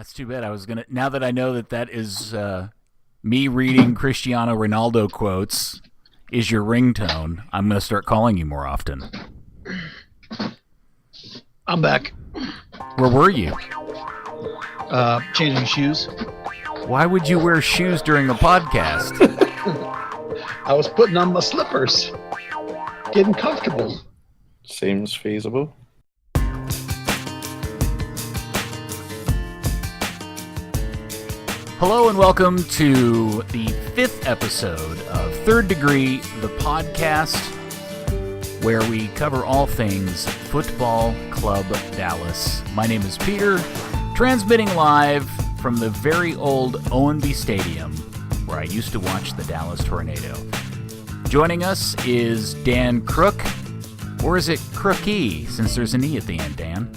That's too bad. Now that I know that is me reading Cristiano Ronaldo quotes is your ringtone, I'm gonna start calling you more often. I'm back. Where were you? Changing shoes. Why would you wear shoes during a podcast? I was putting on my slippers. Getting comfortable. Seems feasible. Hello and welcome to the 5th episode of Third Degree, the podcast where we cover all things Football Club Dallas. My name is Peter, transmitting live from the very old Owenby Stadium where I used to watch the Dallas Tornado. Joining us is Dan Crook, or is it Crookie, since there's an E at the end, Dan?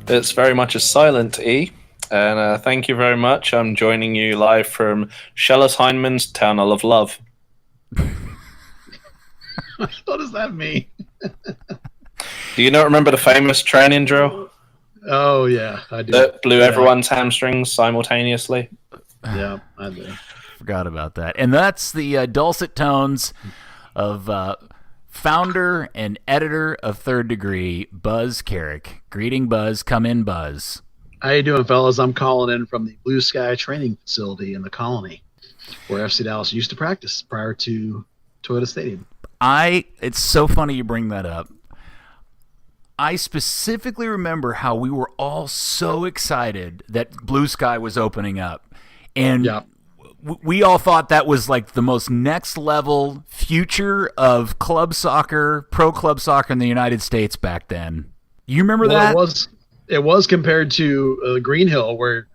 It's very much a silent E. And thank you very much. I'm joining you live from Shellis Heineman's Tunnel of Love. What does that mean? Do you not remember the famous training drill? Oh, yeah, I do. That blew everyone's hamstrings simultaneously? Yeah, I do. Forgot about that. And that's the dulcet tones of founder and editor of Third Degree, Buzz Carrick. Greeting, Buzz. Come in, Buzz. How you doing, fellas? I'm calling in from the Blue Sky Training Facility in the Colony, where FC Dallas used to practice prior to Toyota Stadium. It's so funny you bring that up. I specifically remember how we were all so excited that Blue Sky was opening up. And we all thought that was like the most next level future of club soccer, pro club soccer in the United States back then. You remember that? It was compared to Green Hill, where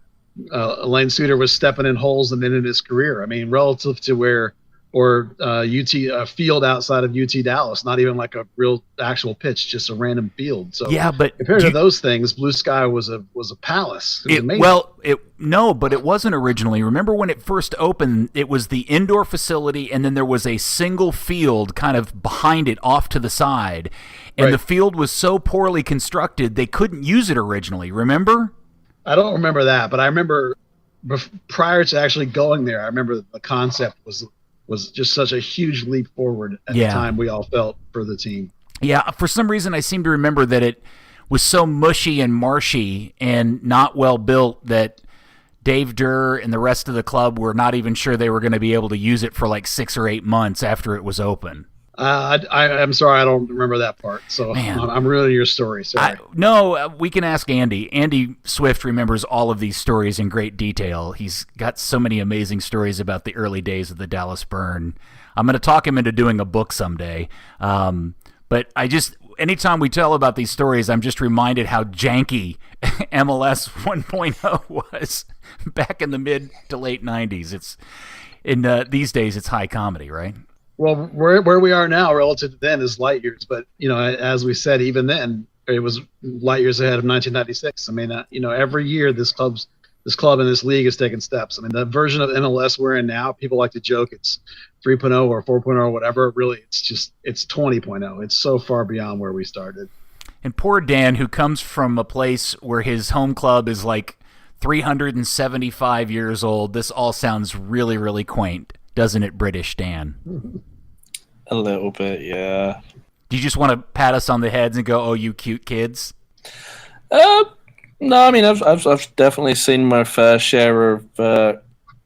Elaine Suter was stepping in holes and then in his career. I mean, relative to UT field outside of UT Dallas, not even like a real actual pitch, just a random field. So yeah, but compared to those things, Blue Sky was a palace. It was amazing. But it wasn't originally. Remember when it first opened? It was the indoor facility, and then there was a single field kind of behind it, off to the side. And the field was so poorly constructed, they couldn't use it originally. Remember? I don't remember that, but I remember prior to actually going there, I remember the concept was just such a huge leap forward at the time we all felt for the team. Yeah, for some reason I seem to remember that it was so mushy and marshy and not well built that Dave Durr and the rest of the club were not even sure they were going to be able to use it for like 6 or 8 months after it was open. I'm sorry, I don't remember that part. So I'm ruining your story. Sorry. We can ask Andy. Andy Swift remembers all of these stories in great detail. He's got so many amazing stories about the early days of the Dallas Burn. I'm going to talk him into doing a book someday. But anytime we tell about these stories, I'm just reminded how janky MLS 1.0 was back in the mid to late 90s. These days it's high comedy, right? Well, where we are now relative to then is light years. But, as we said, even then, it was light years ahead of 1996. I mean, every year this club and this league is taking steps. I mean, the version of MLS we're in now, people like to joke it's 3.0 or 4.0 or whatever. Really, it's 20.0. It's so far beyond where we started. And poor Dan, who comes from a place where his home club is like 375 years old. This all sounds really, really quaint. Doesn't it, British Dan? A little bit, yeah. Do you just want to pat us on the heads and go, "Oh, you cute kids"? No, I mean I've definitely seen my fair share of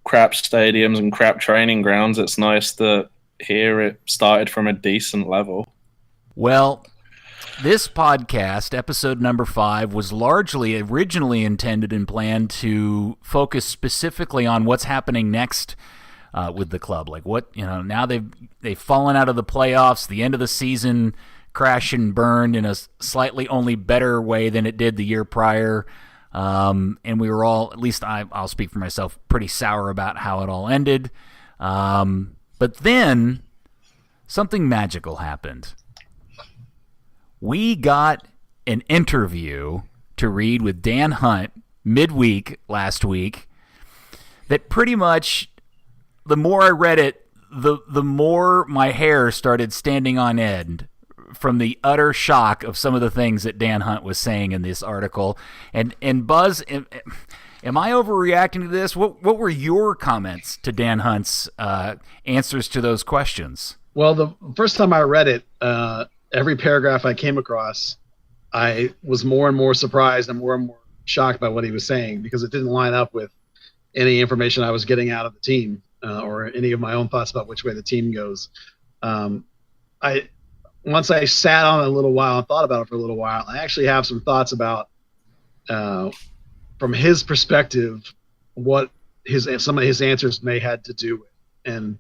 crap stadiums and crap training grounds. It's nice that here it started from a decent level. Well, this podcast, episode number 5, was largely originally intended and planned to focus specifically on what's happening next with the club. Like now they've fallen out of the playoffs, the end of the season crashed and burned in a slightly only better way than it did the year prior. And we were all, at least I'll speak for myself, pretty sour about how it all ended. But then something magical happened. We got an interview to read with Dan Hunt midweek last week that pretty much, the more I read it, the more my hair started standing on end from the utter shock of some of the things that Dan Hunt was saying in this article. And Buzz, Am I overreacting to this? What were your comments to Dan Hunt's answers to those questions? Well, the first time I read it, every paragraph I came across, I was more and more surprised and more shocked by what he was saying, because it didn't line up with any information I was getting out of the team or any of my own thoughts about which way the team goes. Once I sat on it a little while and thought about it for a little while, I actually have some thoughts about, from his perspective, what some of his answers may had to do with. And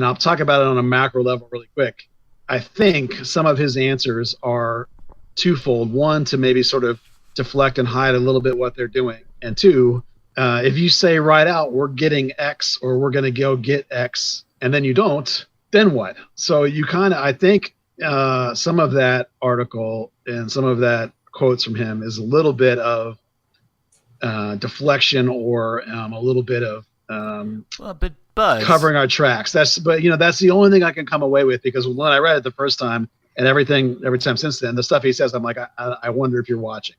I'll talk about it on a macro level really quick. I think some of his answers are twofold. One, to maybe sort of deflect and hide a little bit what they're doing. And two, if you say right out, we're getting X or we're going to go get X, and then you don't, then what? So you I think some of that article and some of that quotes from him is a little bit of deflection or a little bit of but Buzz, covering our tracks. That's the only thing I can come away with, because when I read it the first time and every time since then, the stuff he says, I'm like, I wonder if you're watching.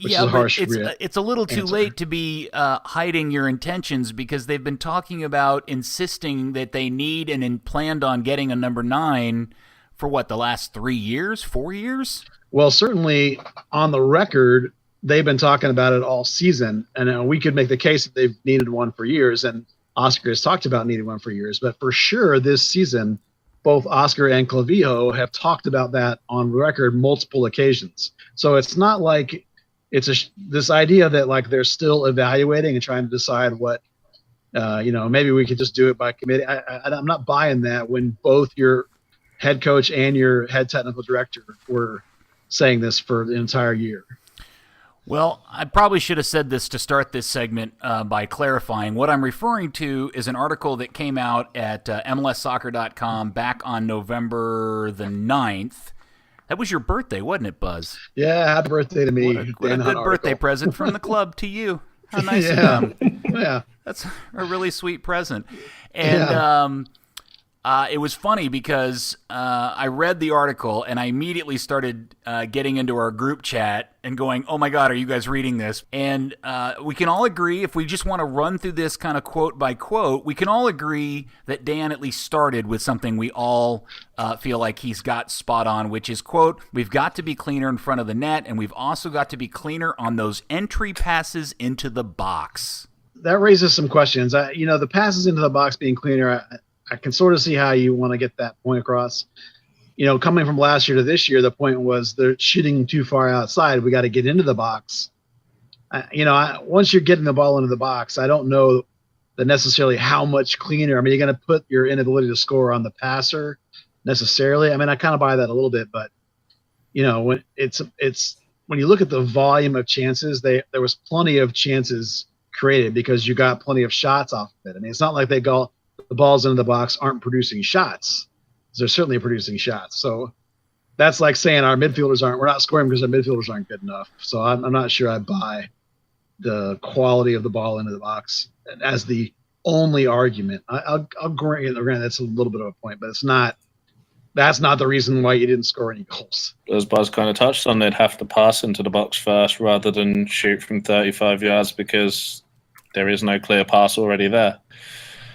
Which is a harsh it's a little too answer. late to be hiding your intentions, because they've been talking about insisting that they need and planned on getting a number 9 for what, the last 3 years, 4 years? Well, certainly on the record, they've been talking about it all season, and we could make the case that they've needed one for years, and Oscar has talked about needing one for years. But for sure, this season, both Oscar and Clavijo have talked about that on record multiple occasions. So it's not like it's this idea that like they're still evaluating and trying to decide what, maybe we could just do it by committee. I'm not buying that when both your head coach and your head technical director were saying this for the entire year. Well, I probably should have said this to start this segment by clarifying. What I'm referring to is an article that came out at MLSsoccer.com back on November the 9th. That was your birthday, wasn't it, Buzz? Yeah, happy birthday to me. What a good birthday present from the club to you. How nice of them. Yeah. That's a really sweet present. And it was funny because I read the article and I immediately started getting into our group chat and going, oh my God, are you guys reading this? And we can all agree, if we just want to run through this kind of quote by quote, we can all agree that Dan at least started with something we all feel like he's got spot on, which is, quote, we've got to be cleaner in front of the net, and we've also got to be cleaner on those entry passes into the box. That raises some questions. The passes into the box being cleaner, I can sort of see how you want to get that point across. Coming from last year to this year, the point was they're shooting too far outside. We got to get into the box. Once you're getting the ball into the box, I don't know that necessarily how much cleaner. I mean, you're going to put your inability to score on the passer necessarily. I mean, I kind of buy that a little bit, but when when you look at the volume of chances, there was plenty of chances created because you got plenty of shots off of it. I mean, it's not like the balls into the box aren't producing shots. They're certainly producing shots. So that's like saying we're not scoring because our midfielders aren't good enough. So I'm not sure I buy the quality of the ball into the box as the only argument. I'll grant that's a little bit of a point, but that's not the reason why you didn't score any goals. As Buzz kind of touched on, they'd have to pass into the box first rather than shoot from 35 yards because there is no clear pass already there.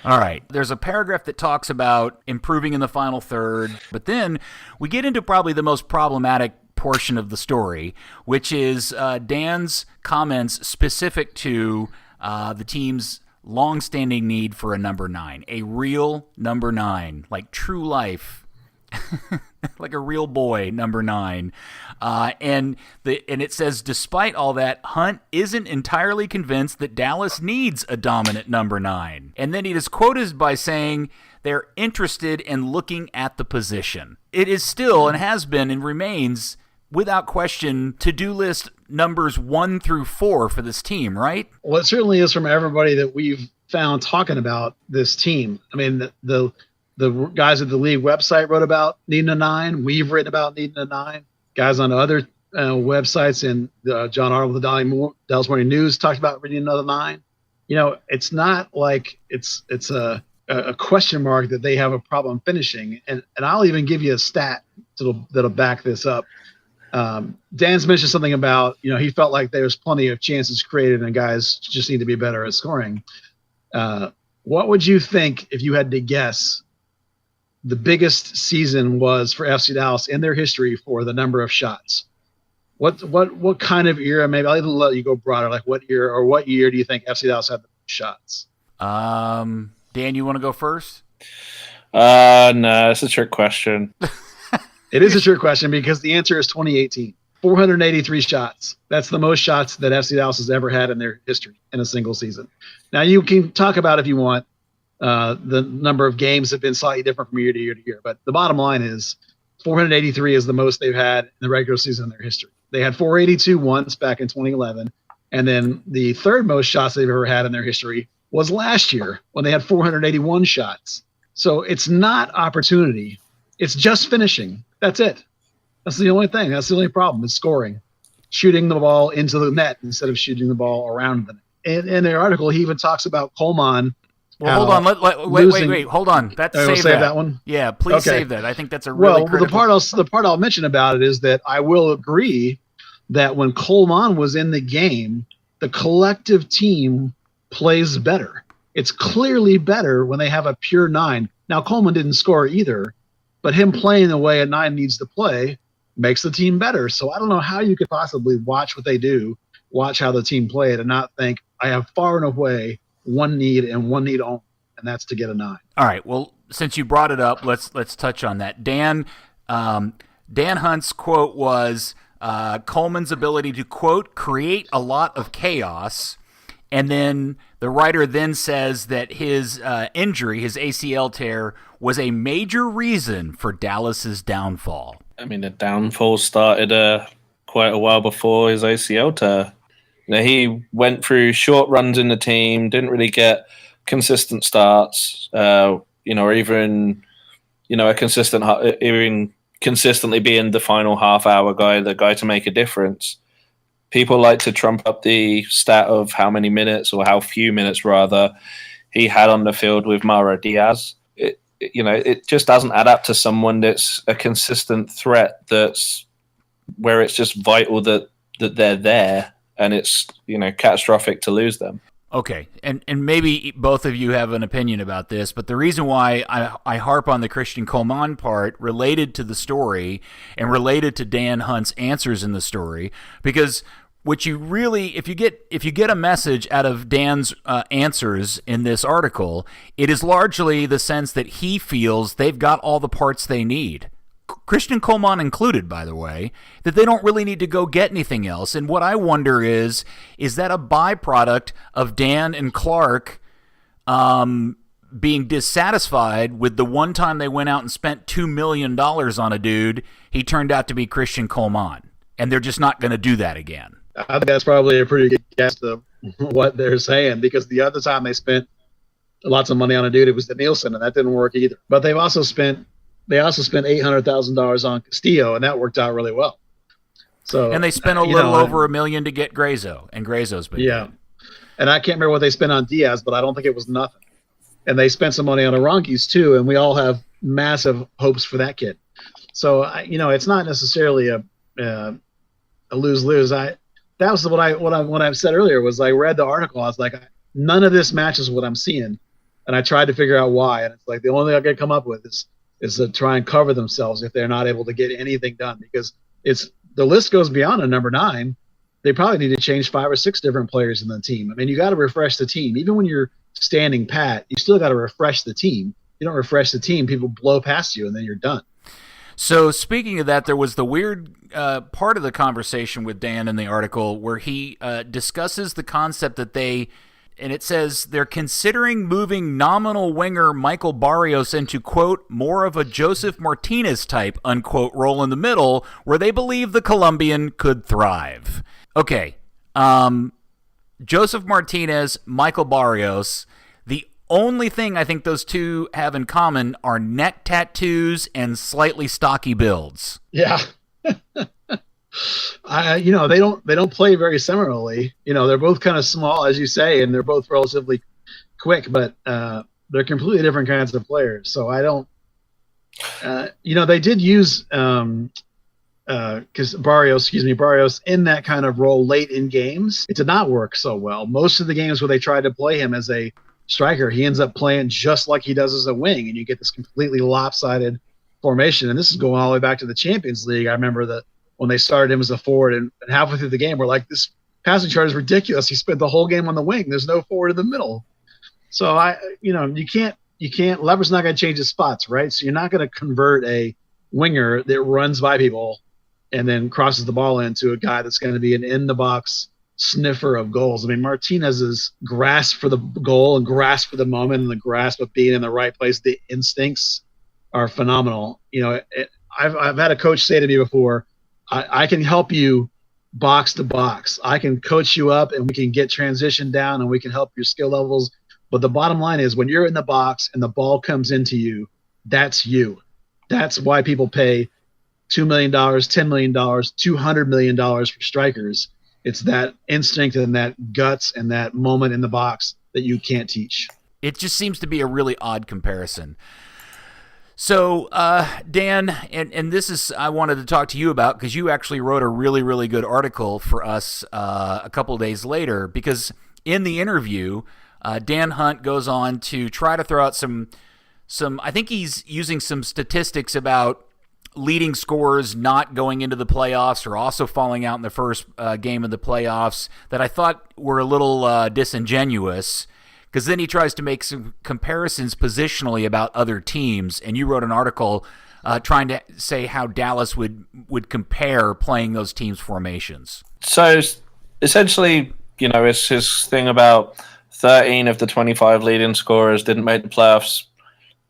All right. There's a paragraph that talks about improving in the final third, but then we get into probably the most problematic portion of the story, which is Dan's comments specific to the team's long-standing need for a number 9, a real number 9, like true life, like a real boy number 9. And it says, despite all that, Hunt isn't entirely convinced that Dallas needs a dominant number 9. And then he is quoted by saying they're interested in looking at the position. It is still and has been and remains, without question, to-do list numbers 1 through 4 for this team, right? Well, it certainly is from everybody that we've found talking about this team. I mean, the guys at the league website wrote about needing a 9. We've written about needing a 9. Guys on other websites and John Arnold with the Dallas Morning News talked about needing another 9. It's not like it's a question mark that they have a problem finishing. And I'll even give you a stat that'll back this up. Dan's mentioned something about, he felt like there was plenty of chances created and guys just need to be better at scoring. What would you think if you had to guess the biggest season was for FC Dallas in their history for the number of shots? What kind of era? Maybe I'll even let you go broader. Like what year do you think FC Dallas had the most shots? Dan, you want to go first? No, it's a trick question. It is a trick question because the answer is 2018. 483 shots. That's the most shots that FC Dallas has ever had in their history in a single season. Now, you can talk about, if you want, the number of games have been slightly different from year to year to year. But the bottom line is 483 is the most they've had in the regular season in their history. They had 482 once back in 2011. And then the third most shots they've ever had in their history was last year when they had 481 shots. So it's not opportunity. It's just finishing. That's it. That's the only thing. That's the only problem is scoring, shooting the ball into the net instead of shooting the ball around the net. In their article, he even talks about Coleman. Well, hold on. Wait. Hold on. Save that one. Yeah, please save that. I think that's a really critical. The part I'll mention about it is that I will agree that when Coleman was in the game, the collective team plays better. It's clearly better when they have a pure 9. Now, Coleman didn't score either, but him playing the way a 9 needs to play makes the team better. So I don't know how you could possibly watch what they do, watch how the team played, and not think I have far and away one need and one need only, and that's to get a 9. All right. Well, since you brought it up, let's touch on that. Dan Hunt's quote was Coleman's ability to, quote, create a lot of chaos. And then the writer then says that his injury, his ACL tear, was a major reason for Dallas's downfall. I mean, the downfall started quite a while before his ACL tear. He went through short runs in the team, didn't really get consistent starts, or even consistently being the final half-hour guy, the guy to make a difference. People like to trump up the stat of how many minutes, or how few minutes rather, he had on the field with Mauro Diaz. It just doesn't add up to someone that's a consistent threat. That's where it's just vital that they're there, and it's catastrophic to lose them. Okay, and maybe both of you have an opinion about this, but the reason why I harp on the Christian Coleman part related to the story and related to Dan Hunt's answers in the story, because what you really, if you get a message out of Dan's answers in this article, it is largely the sense that he feels they've got all the parts they need. Christian Coleman included, by the way, that they don't really need to go get anything else. And what I wonder is that a byproduct of Dan and Clark being dissatisfied with the one time they went out and spent $2 million on a dude, he turned out to be Christian Coleman, and they're just not going to do that again? I think that's probably a pretty good guess of what they're saying, because the other time they spent lots of money on a dude, it was the Nielsen, and that didn't work either. But they also spent $800,000 on Castillo, and that worked out really well. So, and they spent a little over $1 million to get Grazo, and Grazo's been good. And I can't remember what they spent on Diaz, but I don't think it was nothing. And they spent some money on Arankis too, and we all have massive hopes for that kid. So it's not necessarily a lose-lose. That was what I said earlier. Was I read the article, I was like, none of this matches what I'm seeing, and I tried to figure out why. And it's like the only thing I could come up with is to try and cover themselves if they're not able to get anything done, because the list goes beyond a number 9. They probably need to change 5 or 6 different players in the team. I mean, you got to refresh the team. Even when you're standing pat, you still got to refresh the team. You don't refresh the team, people blow past you, and then you're done. So speaking of that, there was the weird part of the conversation with Dan in the article where he discusses the concept that and it says they're considering moving nominal winger Michael Barrios into, quote, more of a Joseph Martinez type, unquote, role in the middle where they believe the Colombian could thrive. Okay. Joseph Martinez, Michael Barrios. The only thing I think those two have in common are neck tattoos and slightly stocky builds. Yeah. They don't play very similarly. They're both kind of small, as you say, and they're both relatively quick, but they're completely different kinds of players. So I don't, they did use because Barrios in that kind of role late in games, it did not work so well. Most of the games where they tried to play him as a striker, he ends up playing just like he does as a wing, and you get this completely lopsided formation. And this is going all the way back to the Champions League. I remember that when they started him as a forward, and halfway through the game, we're like, this passing chart is ridiculous. He spent the whole game on the wing. There's no forward in the middle. So you can't. Lever's not going to change his spots, right? So you're not going to convert a winger that runs by people and then crosses the ball into a guy that's going to be an in-the-box sniffer of goals. I mean, Martinez's grasp for the goal and grasp for the moment and the grasp of being in the right place, the instincts are phenomenal. I've had a coach say to me before, I can help you box to box. I can coach you up and we can get transition down and we can help your skill levels. But the bottom line is when you're in the box and the ball comes into you, that's you. That's why people pay $2 million, $10 million, $200 million for strikers. It's that instinct and that guts and that moment in the box that you can't teach. It just seems to be a really odd comparison. So, Dan, and this is I wanted to talk to you about because you actually wrote a really, really good article for us a couple of days later, because in the interview, Dan Hunt goes on to try to throw out some I think he's using some statistics about leading scorers not going into the playoffs or also falling out in the first game of the playoffs that I thought were a little disingenuous, because then he tries to make some comparisons positionally about other teams, and you wrote an article trying to say how Dallas would compare playing those teams' formations. So essentially, it's his thing about 13 of the 25 leading scorers didn't make the playoffs.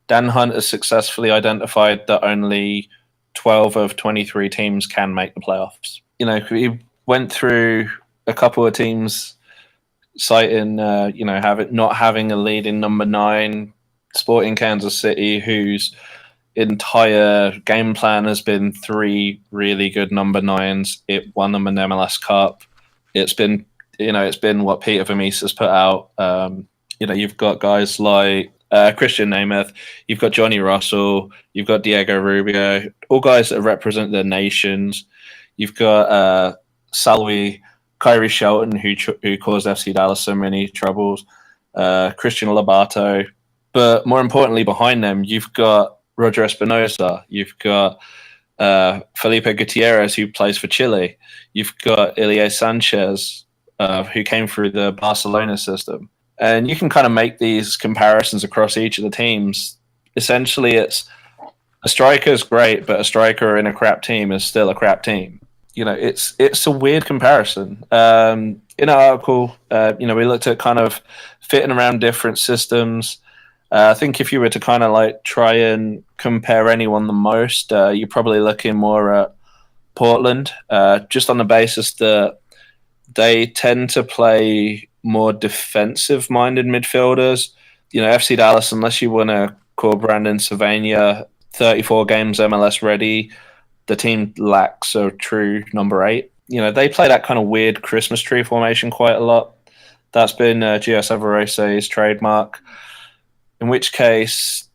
Dan Hunt has successfully identified that only 12 of 23 teams can make the playoffs. He went through a couple of teams citing, not having a leading number 9, Sporting Kansas City, whose entire game plan has been 3 really good number 9s. It won them an MLS Cup. It's been what Peter Vermees has put out. You've got guys like Christian Nemeth, you've got Johnny Russell, you've got Diego Rubio, all guys that represent their nations. You've got Salwi, Kyrie Shelton, who caused FC Dallas so many troubles, Christian Lobato. But more importantly, behind them, you've got Roger Espinosa, you've got Felipe Gutierrez, who plays for Chile. You've got Ilie Sanchez, who came through the Barcelona system. And you can kind of make these comparisons across each of the teams. Essentially, it's a striker is great, but a striker in a crap team is still a crap team. It's a weird comparison. In our article, we looked at kind of fitting around different systems. I think if you were to kind of like try and compare anyone the most, you're probably looking more at Portland, just on the basis that they tend to play more defensive-minded midfielders. FC Dallas, unless you want to call Brandon Savania 34 games MLS ready, the team lacks a true number 8. They play that kind of weird Christmas tree formation quite a lot. That's been Gio Savarese's trademark. In which case,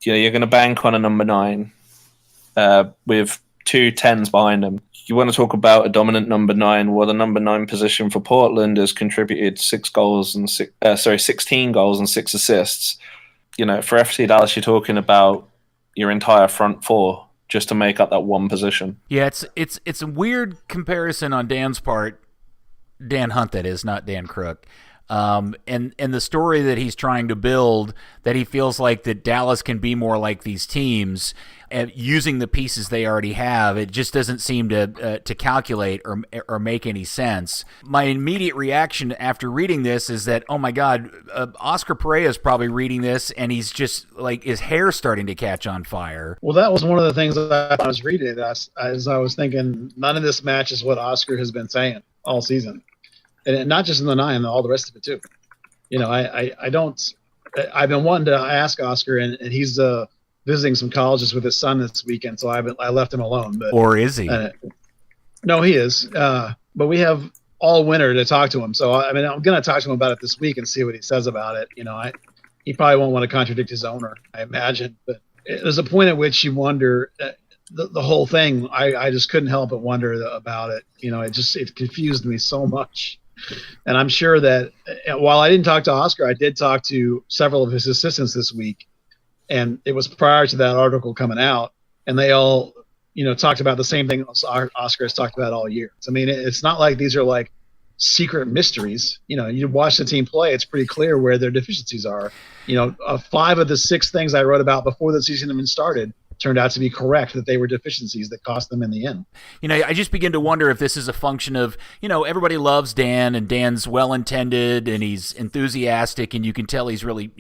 you're going to bank on a number 9 with 2 10s behind them. You want to talk about a dominant number 9? Well, the number 9 position for Portland has contributed 16 goals and 6 assists. For FC Dallas, you're talking about your entire front 4 just to make up that one position. Yeah, it's a weird comparison on Dan's part. Dan Hunt, that is, not Dan Crook. And the story that he's trying to build, that he feels like that Dallas can be more like these teams using the pieces they already have, it just doesn't seem to calculate or make any sense. My immediate reaction after reading this is that, oh my God, Oscar Pereira is probably reading this and he's just like his hair starting to catch on fire. Well, that was one of the things that I was reading as I was thinking, none of this matches what Oscar has been saying all season. And not just in the 9, all the rest of it too. I've been wanting to ask Oscar, and he's visiting some colleges with his son this weekend, so I left him alone. But, or is he? No, he is. But we have all winter to talk to him. So, I'm going to talk to him about it this week and see what he says about it. He probably won't want to contradict his owner, I imagine. But there's a point at which you wonder, the whole thing, I just couldn't help but wonder about it. It confused me so much. And I'm sure that while I didn't talk to Oscar, I did talk to several of his assistants this week. And it was prior to that article coming out. And they all, talked about the same thing Oscar has talked about all year. I mean, it's not like these are like secret mysteries. You watch the team play, it's pretty clear where their deficiencies are. 5 of the 6 things I wrote about before the season even started turned out to be correct, that they were deficiencies that cost them in the end. I just begin to wonder if this is a function of, everybody loves Dan, and Dan's well-intended and he's enthusiastic, and you can tell he's really,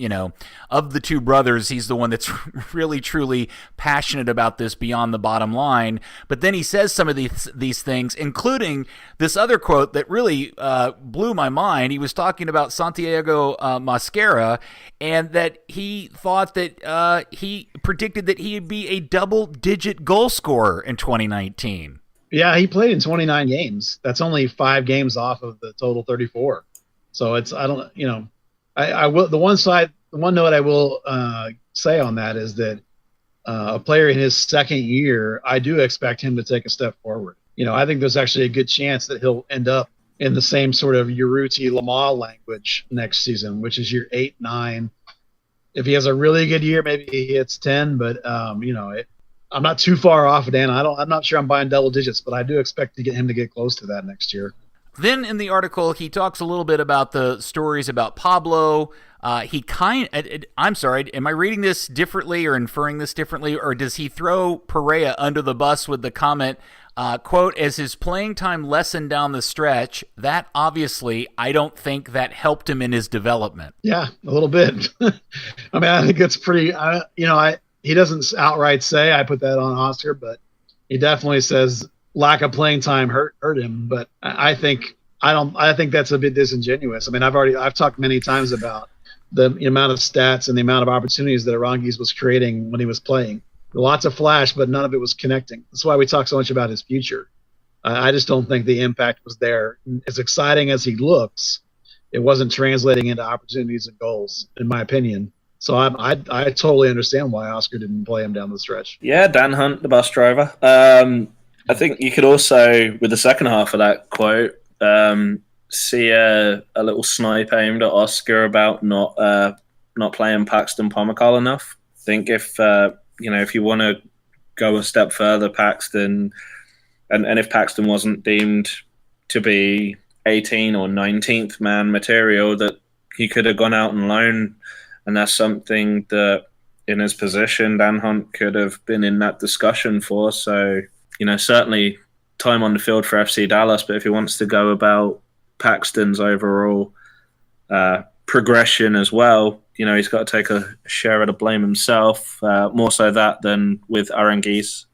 of the 2 brothers, he's the one that's really, truly passionate about this beyond the bottom line. But then he says some of these things, including this other quote that really blew my mind. He was talking about Santiago Mosquera, and that he thought that he predicted that he'd be a double-digit goal scorer in 2019. Yeah, he played in 29 games. That's only 5 games off of the total 34. So I will. The one note I will say on that is that a player in his second year, I do expect him to take a step forward. I think there's actually a good chance that he'll end up in the same sort of Urruti Lamar language next season, which is year 8, 9. If he has a really good year, maybe he hits 10. But I'm not too far off, Dan. I'm not sure I'm buying double digits, but I do expect to get him to get close to that next year. Then in the article, he talks a little bit about the stories about Pablo. I'm sorry, am I reading this differently or inferring this differently, or does he throw Perea under the bus with the comment, quote, as his playing time lessened down the stretch, that obviously, I don't think that helped him in his development. Yeah, a little bit. I mean, I think it's pretty, he doesn't outright say, I put that on Oscar, but he definitely says lack of playing time hurt him. But I think that's a bit disingenuous. I mean, I've talked many times about the amount of stats and the amount of opportunities that Aranguiz was creating when he was playing. Lots of flash, but none of it was connecting. That's why we talk so much about his future. I just don't think the impact was there. As exciting as he looks, it wasn't translating into opportunities and goals, in my opinion. So I totally understand why Oscar didn't play him down the stretch. Yeah, Dan Hunt, the bus driver. I think you could also, with the second half of that quote, see a little snipe aimed at Oscar about not playing Paxton Pomykal enough. I think if you want to go a step further, Paxton, and if Paxton wasn't deemed to be 18 or 19th man material, that he could have gone out and loaned, and that's something that in his position, Dan Hunt could have been in that discussion for. So, certainly time on the field for FC Dallas, but if he wants to go about Paxton's overall progression as well, he's got to take a share of the blame himself, more so that than with Aranguiz.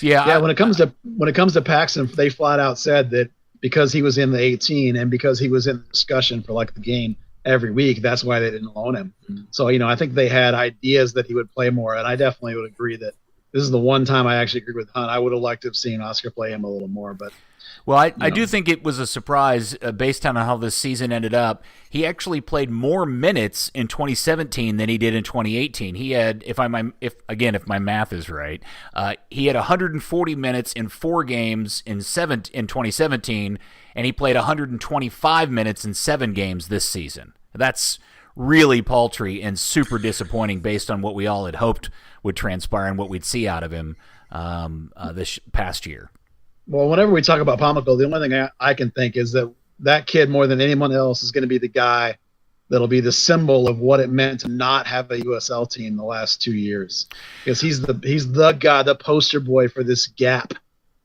Yeah. When it comes to Paxton, they flat out said that because he was in the 18 and because he was in the discussion for like the game every week, that's why they didn't loan him. Mm-hmm. So I think they had ideas that he would play more, and I definitely would agree that this is the one time I actually agree with Hunt. I would have liked to have seen Oscar play him a little more, but. Well, I do think it was a surprise based on how this season ended up. He actually played more minutes in 2017 than he did in 2018. He had, if my math is right, he had 140 minutes in 4 games in 2017, and he played 125 minutes in 7 games this season. That's really paltry and super disappointing based on what we all had hoped would transpire and what we'd see out of him this past year. Well, whenever we talk about Pomykal, the only thing I can think is that kid, more than anyone else, is going to be the guy that'll be the symbol of what it meant to not have a USL team the last 2 years. Because he's the guy, the poster boy for this gap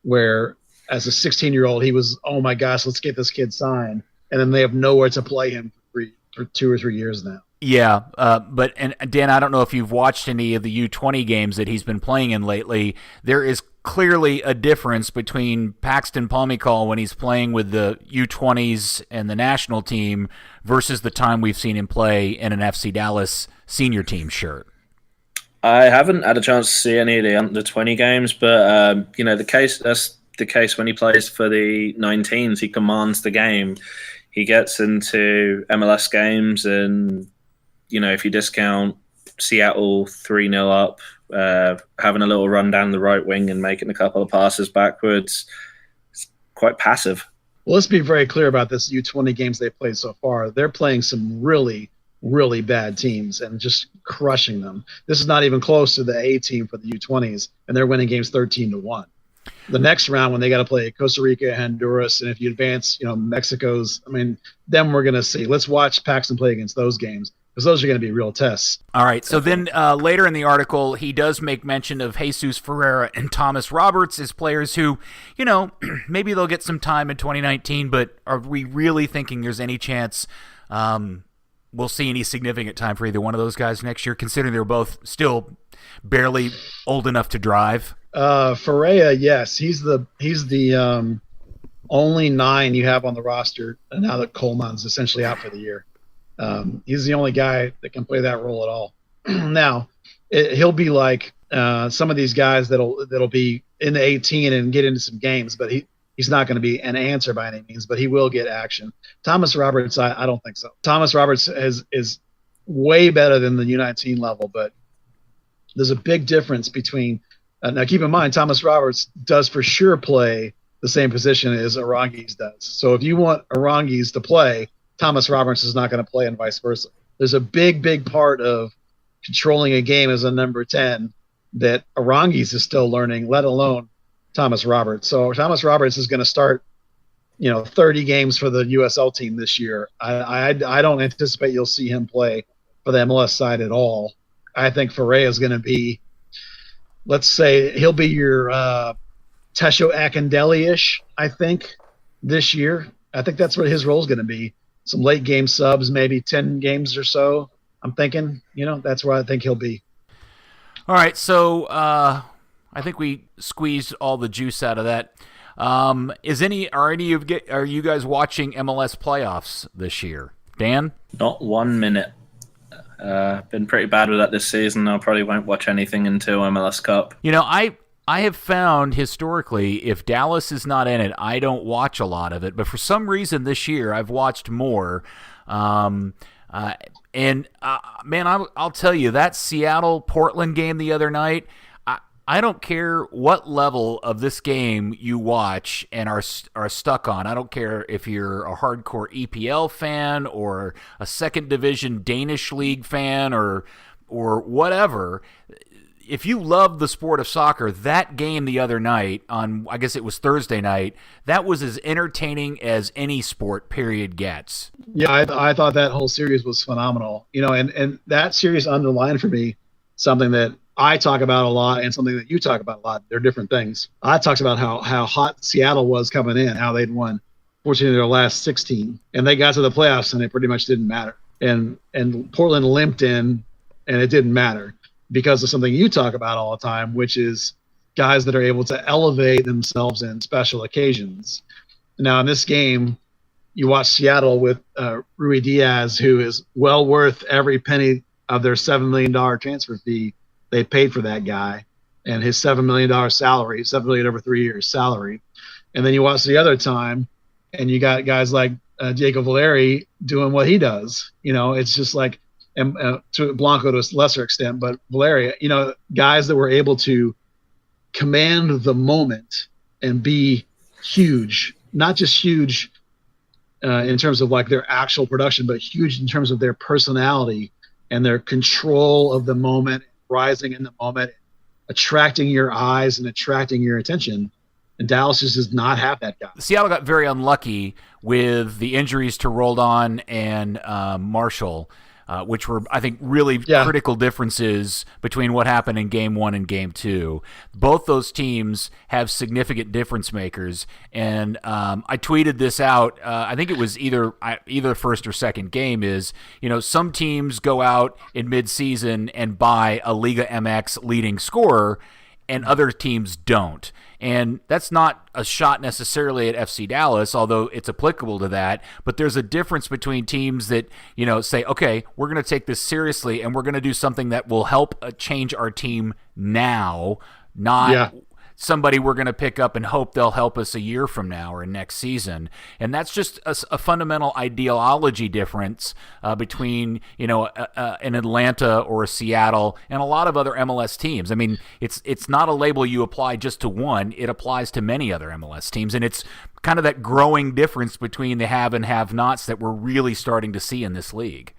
where as a 16-year-old, he was, oh my gosh, let's get this kid signed. And then they have nowhere to play him for 2 or 3 years now. Yeah, but Dan, I don't know if you've watched any of the U20 games that he's been playing in lately. There is clearly a difference between Paxton Pomykal when he's playing with the U20s and the national team versus the time we've seen him play in an FC Dallas senior team shirt. I haven't had a chance to see any of the under 20 games, but that's the case when he plays for the 19s. He commands the game. He gets into MLS games, and if you discount Seattle 3-0 up, having a little run down the right wing and making a couple of passes backwards. It's quite passive. Well, let's be very clear about this U20 games they've played so far. They're playing some really, really bad teams and just crushing them. This is not even close to the A team for the U20s, and they're winning games 13-1. The next round, when they got to play Costa Rica, Honduras, and if you advance, Mexico's, then we're going to see. Let's watch Paxton play against those games, because those are going to be real tests. All right, so then later in the article, he does make mention of Jesus Ferreira and Thomas Roberts as players who, maybe they'll get some time in 2019, but are we really thinking there's any chance we'll see any significant time for either one of those guys next year, considering they're both still barely old enough to drive? Ferreira, yes, he's the only 9 you have on the roster now that Coleman's essentially out for the year. He's the only guy that can play that role at all. Now, he'll be like some of these guys that'll be in the 18 and get into some games, but he's not going to be an answer by any means, but he will get action. Thomas Roberts, I don't think so. Thomas Roberts is way better than the U19 level, but there's a big difference between now keep in mind, Thomas Roberts does for sure play the same position as Arangis does. So if you want Arangis to play, Thomas Roberts is not going to play and vice versa. There's a big, big part of controlling a game as a number 10 that Arangis is still learning, let alone Thomas Roberts. So Thomas Roberts is going to start, 30 games for the USL team this year. I don't anticipate you'll see him play for the MLS side at all. I think Ferreira is going to be, let's say he'll be your Tesho Akindele-ish, I think, this year. I think that's what his role is going to be. Some late game subs, maybe 10 games or so. I'm thinking, that's where I think he'll be. All right, so I think we squeezed all the juice out of that. Are you guys watching MLS playoffs this year? Dan? Not 1 minute. Been pretty bad with that this season. I probably won't watch anything until MLS Cup. I have found historically, if Dallas is not in it, I don't watch a lot of it. But for some reason this year, I've watched more. Man, I'll tell you, that Seattle-Portland game the other night, I don't care what level of this game you watch and are stuck on. I don't care if you're a hardcore EPL fan or a second division Danish league fan or whatever. If you love the sport of soccer, that game the other night on, I guess it was Thursday night, that was as entertaining as any sport period gets. Yeah, I thought that whole series was phenomenal. And that series underlined for me something that I talk about a lot and something that you talk about a lot. They're different things. I talked about how hot Seattle was coming in, how they'd won 14 of their last 16, and they got to the playoffs and it pretty much didn't matter. And Portland limped in, and it didn't matter because of something you talk about all the time, which is guys that are able to elevate themselves in special occasions. Now in this game, you watch Seattle with Rui Diaz, who is well worth every penny of their $7 million transfer fee they paid for that guy, and his $7 million salary, $7 million over 3 years salary. And then you watch the other time, and you got guys like Diego Valeri doing what he does. It's just like, to Blanco to a lesser extent, but Valeri, guys that were able to command the moment and be huge, not just huge in terms of like their actual production, but huge in terms of their personality and their control of the moment, rising in the moment, attracting your eyes and attracting your attention. And Dallas just does not have that guy. Seattle got very unlucky with the injuries to Roldan and Marshall, which were, I think, really critical differences between what happened in Game 1 and Game 2. Both those teams have significant difference makers, and I tweeted this out. I think it was either first or second game is, some teams go out in midseason and buy a Liga MX leading scorer, and other teams don't. And that's not a shot necessarily at FC Dallas, although it's applicable to that. But there's a difference between teams that, say, okay, we're going to take this seriously and we're going to do something that will help change our team now, not somebody we're going to pick up and hope they'll help us a year from now or next season. And that's just a fundamental ideology difference between, an Atlanta or a Seattle and a lot of other MLS teams. I mean, it's not a label you apply just to one. It applies to many other MLS teams. And it's kind of that growing difference between the have and have-nots that we're really starting to see in this league.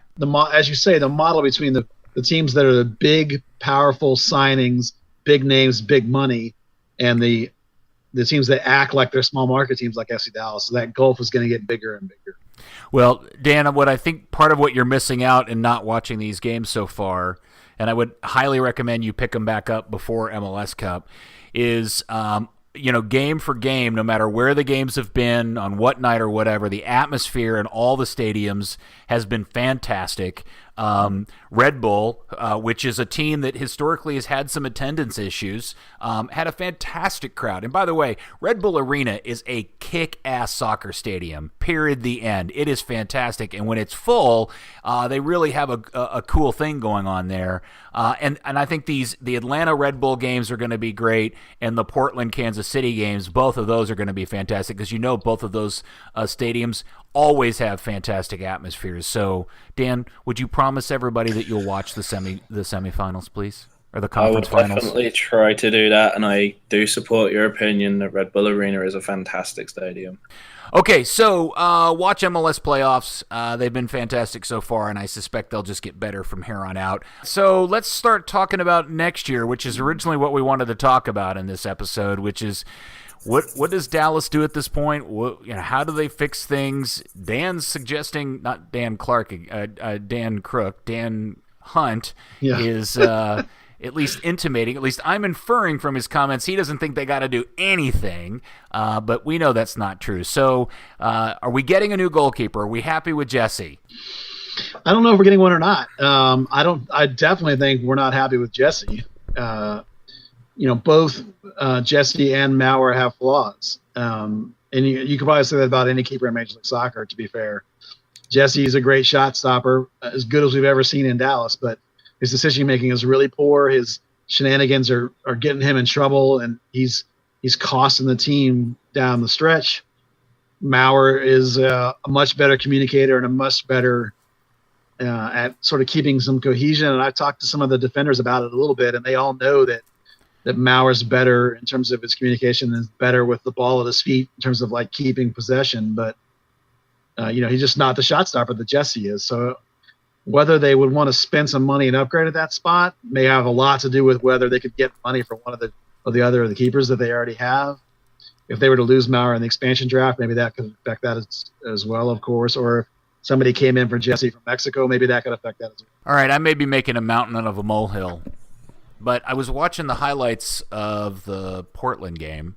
As you say, the model between the teams that are the big, powerful signings, big names, big money, and the teams that act like they're small market teams like FC Dallas. So that gulf is going to get bigger and bigger. Well, Dan, what I think part of what you're missing out in not watching these games so far, and I would highly recommend you pick them back up before MLS Cup, is game for game, no matter where the games have been, on what night or whatever, the atmosphere in all the stadiums has been fantastic. Red Bull, which is a team that historically has had some attendance issues, had a fantastic crowd. And by the way, Red Bull Arena is a kick-ass soccer stadium, period, the end. It is fantastic. And when it's full, they really have a cool thing going on there. And I think the Atlanta Red Bull games are going to be great, and the Portland Kansas City games, both of those are going to be fantastic because both of those stadiums always have fantastic atmospheres. So, Dan, would you promise everybody that you'll watch the semifinals, please, or the conference finals? I would definitely try to do that, and I do support your opinion that Red Bull Arena is a fantastic stadium. Okay, so watch MLS playoffs. They've been fantastic so far, and I suspect they'll just get better from here on out. So let's start talking about next year, which is originally what we wanted to talk about in this episode, which is what does Dallas do at this point? How do they fix things? Dan's suggesting, not Dan Clark, Dan Crook, Dan Hunt is at least intimating, at least I'm inferring from his comments, he doesn't think they got to do anything, but we know that's not true. So are we getting a new goalkeeper? Are we happy with Jesse? I don't know if we're getting one or not. I definitely think we're not happy with Jesse. Both Jesse and Maurer have flaws. And you could probably say that about any keeper in Major League Soccer, to be fair. Jesse's a great shot stopper, as good as we've ever seen in Dallas, but his decision-making is really poor. His shenanigans are getting him in trouble, and he's costing the team down the stretch. Maurer is a much better communicator and a much better at sort of keeping some cohesion. And I've talked to some of the defenders about it a little bit, and they all know that Maurer's better in terms of his communication and better with the ball at his feet in terms of like keeping possession. But, he's just not the shot stopper that Jesse is. So whether they would want to spend some money and upgrade at that spot may have a lot to do with whether they could get money for one of the other keepers that they already have. If they were to lose Maurer in the expansion draft, maybe that could affect that as well, of course. Or if somebody came in for Jesse from Mexico, maybe that could affect that as well. All right, I may be making a mountain out of a molehill, but I was watching the highlights of the Portland game,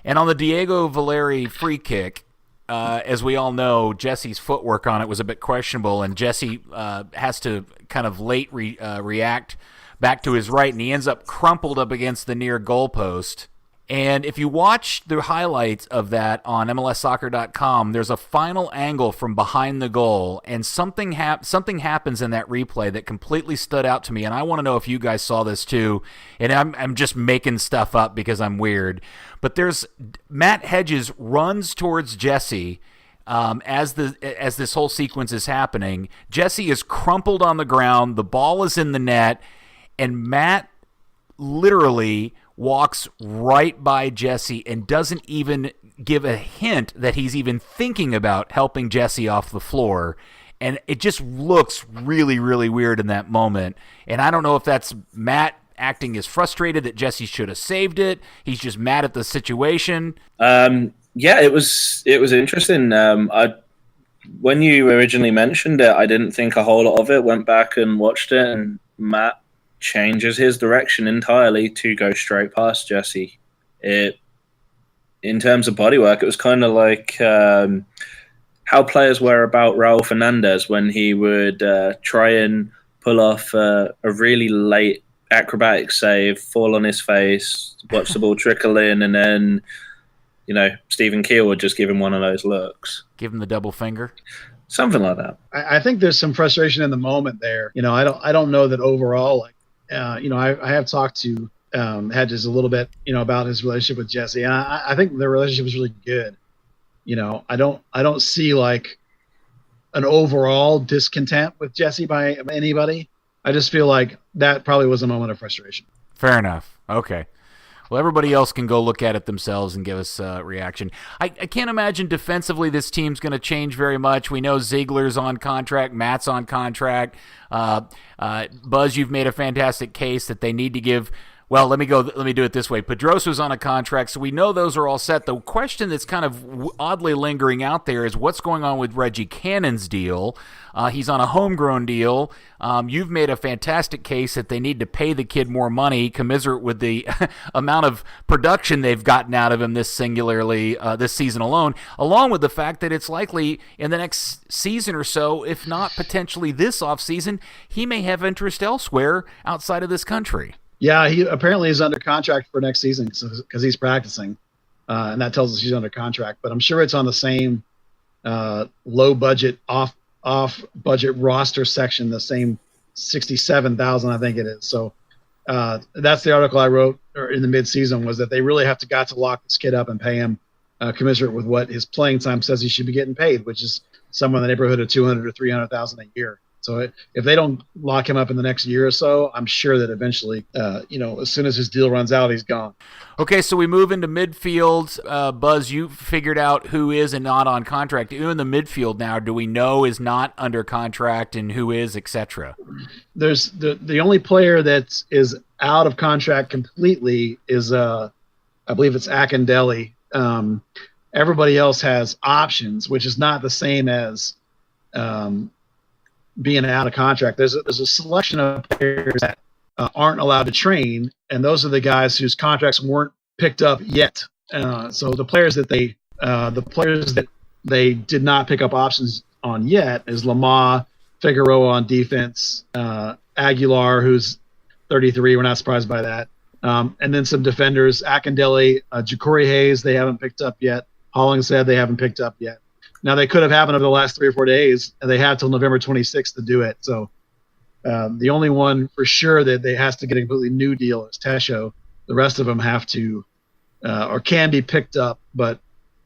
and on the Diego Valeri free kick, as we all know, Jesse's footwork on it was a bit questionable, and Jesse has to kind of late react back to his right, and he ends up crumpled up against the near goalpost. And if you watch the highlights of that on MLSsoccer.com, there's a final angle from behind the goal, and something happens in that replay that completely stood out to me, and I want to know if you guys saw this too. And I'm just making stuff up because I'm weird. But there's Matt Hedges runs towards Jesse as this whole sequence is happening. Jesse is crumpled on the ground, the ball is in the net, and Matt literally walks right by Jesse and doesn't even give a hint that he's even thinking about helping Jesse off the floor. And it just looks really, really weird in that moment. And I don't know if that's Matt acting as frustrated that Jesse should have saved it. He's just mad at the situation. It was interesting. When you originally mentioned it, I didn't think a whole lot of it. Went back and watched it, and Matt changes his direction entirely to go straight past Jesse. In terms of bodywork, it was kind of like how players were about Raul Fernandez when he would try and pull off a really late acrobatic save, fall on his face, watch the ball trickle in, and then Stephen Keel would just give him one of those looks. Give him the double finger? Something like that. I think there's some frustration in the moment there. I don't know that overall, I have talked to had just a little bit, about his relationship with Jesse. And I think their relationship was really good. I don't see like an overall discontent with Jesse by anybody. I just feel like that probably was a moment of frustration. Fair enough. Okay. Well, everybody else can go look at it themselves and give us a reaction. I can't imagine defensively this team's going to change very much. We know Ziegler's on contract, Matt's on contract. Buzz, you've made a fantastic case that they need to give. Well, let me do it this way. Pedrosa's on a contract, so we know those are all set. The question that's kind of oddly lingering out there is what's going on with Reggie Cannon's deal. He's on a homegrown deal. You've made a fantastic case that they need to pay the kid more money, commiserate with the amount of production they've gotten out of him this season alone, along with the fact that it's likely in the next season or so, if not potentially this offseason, he may have interest elsewhere outside of this country. Yeah, he apparently is under contract for next season because he's practicing, and that tells us he's under contract. But I'm sure it's on the same low budget, off budget roster section, the same 67,000, I think it is. So that's the article I wrote in the midseason, was that they really have got to lock this kid up and pay him commensurate with what his playing time says he should be getting paid, which is somewhere in the neighborhood of 200 or 300,000 a year. So if they don't lock him up in the next year or so, I'm sure that eventually, as soon as his deal runs out, he's gone. Okay, so we move into midfield. Buzz, you figured out who is and not on contract. Who in the midfield now do we know is not under contract and who is, etc.? There's the only player that is out of contract completely is I believe it's Akindele. Everybody else has options, which is not the same as being out of contract. There's a selection of players that aren't allowed to train, and those are the guys whose contracts weren't picked up yet. So the players that they did not pick up options on yet is Lamah, Figueroa on defense, Aguilar, who's 33. We're not surprised by that. And then some defenders, Akindele, Ja'Cory Hayes, they haven't picked up yet. Hollingshead, they haven't picked up yet. Now, they could have happened over the last 3 or 4 days, and they have till November 26th to do it. So the only one for sure that they has to get a completely new deal is Tesho. The rest of them have to or can be picked up, but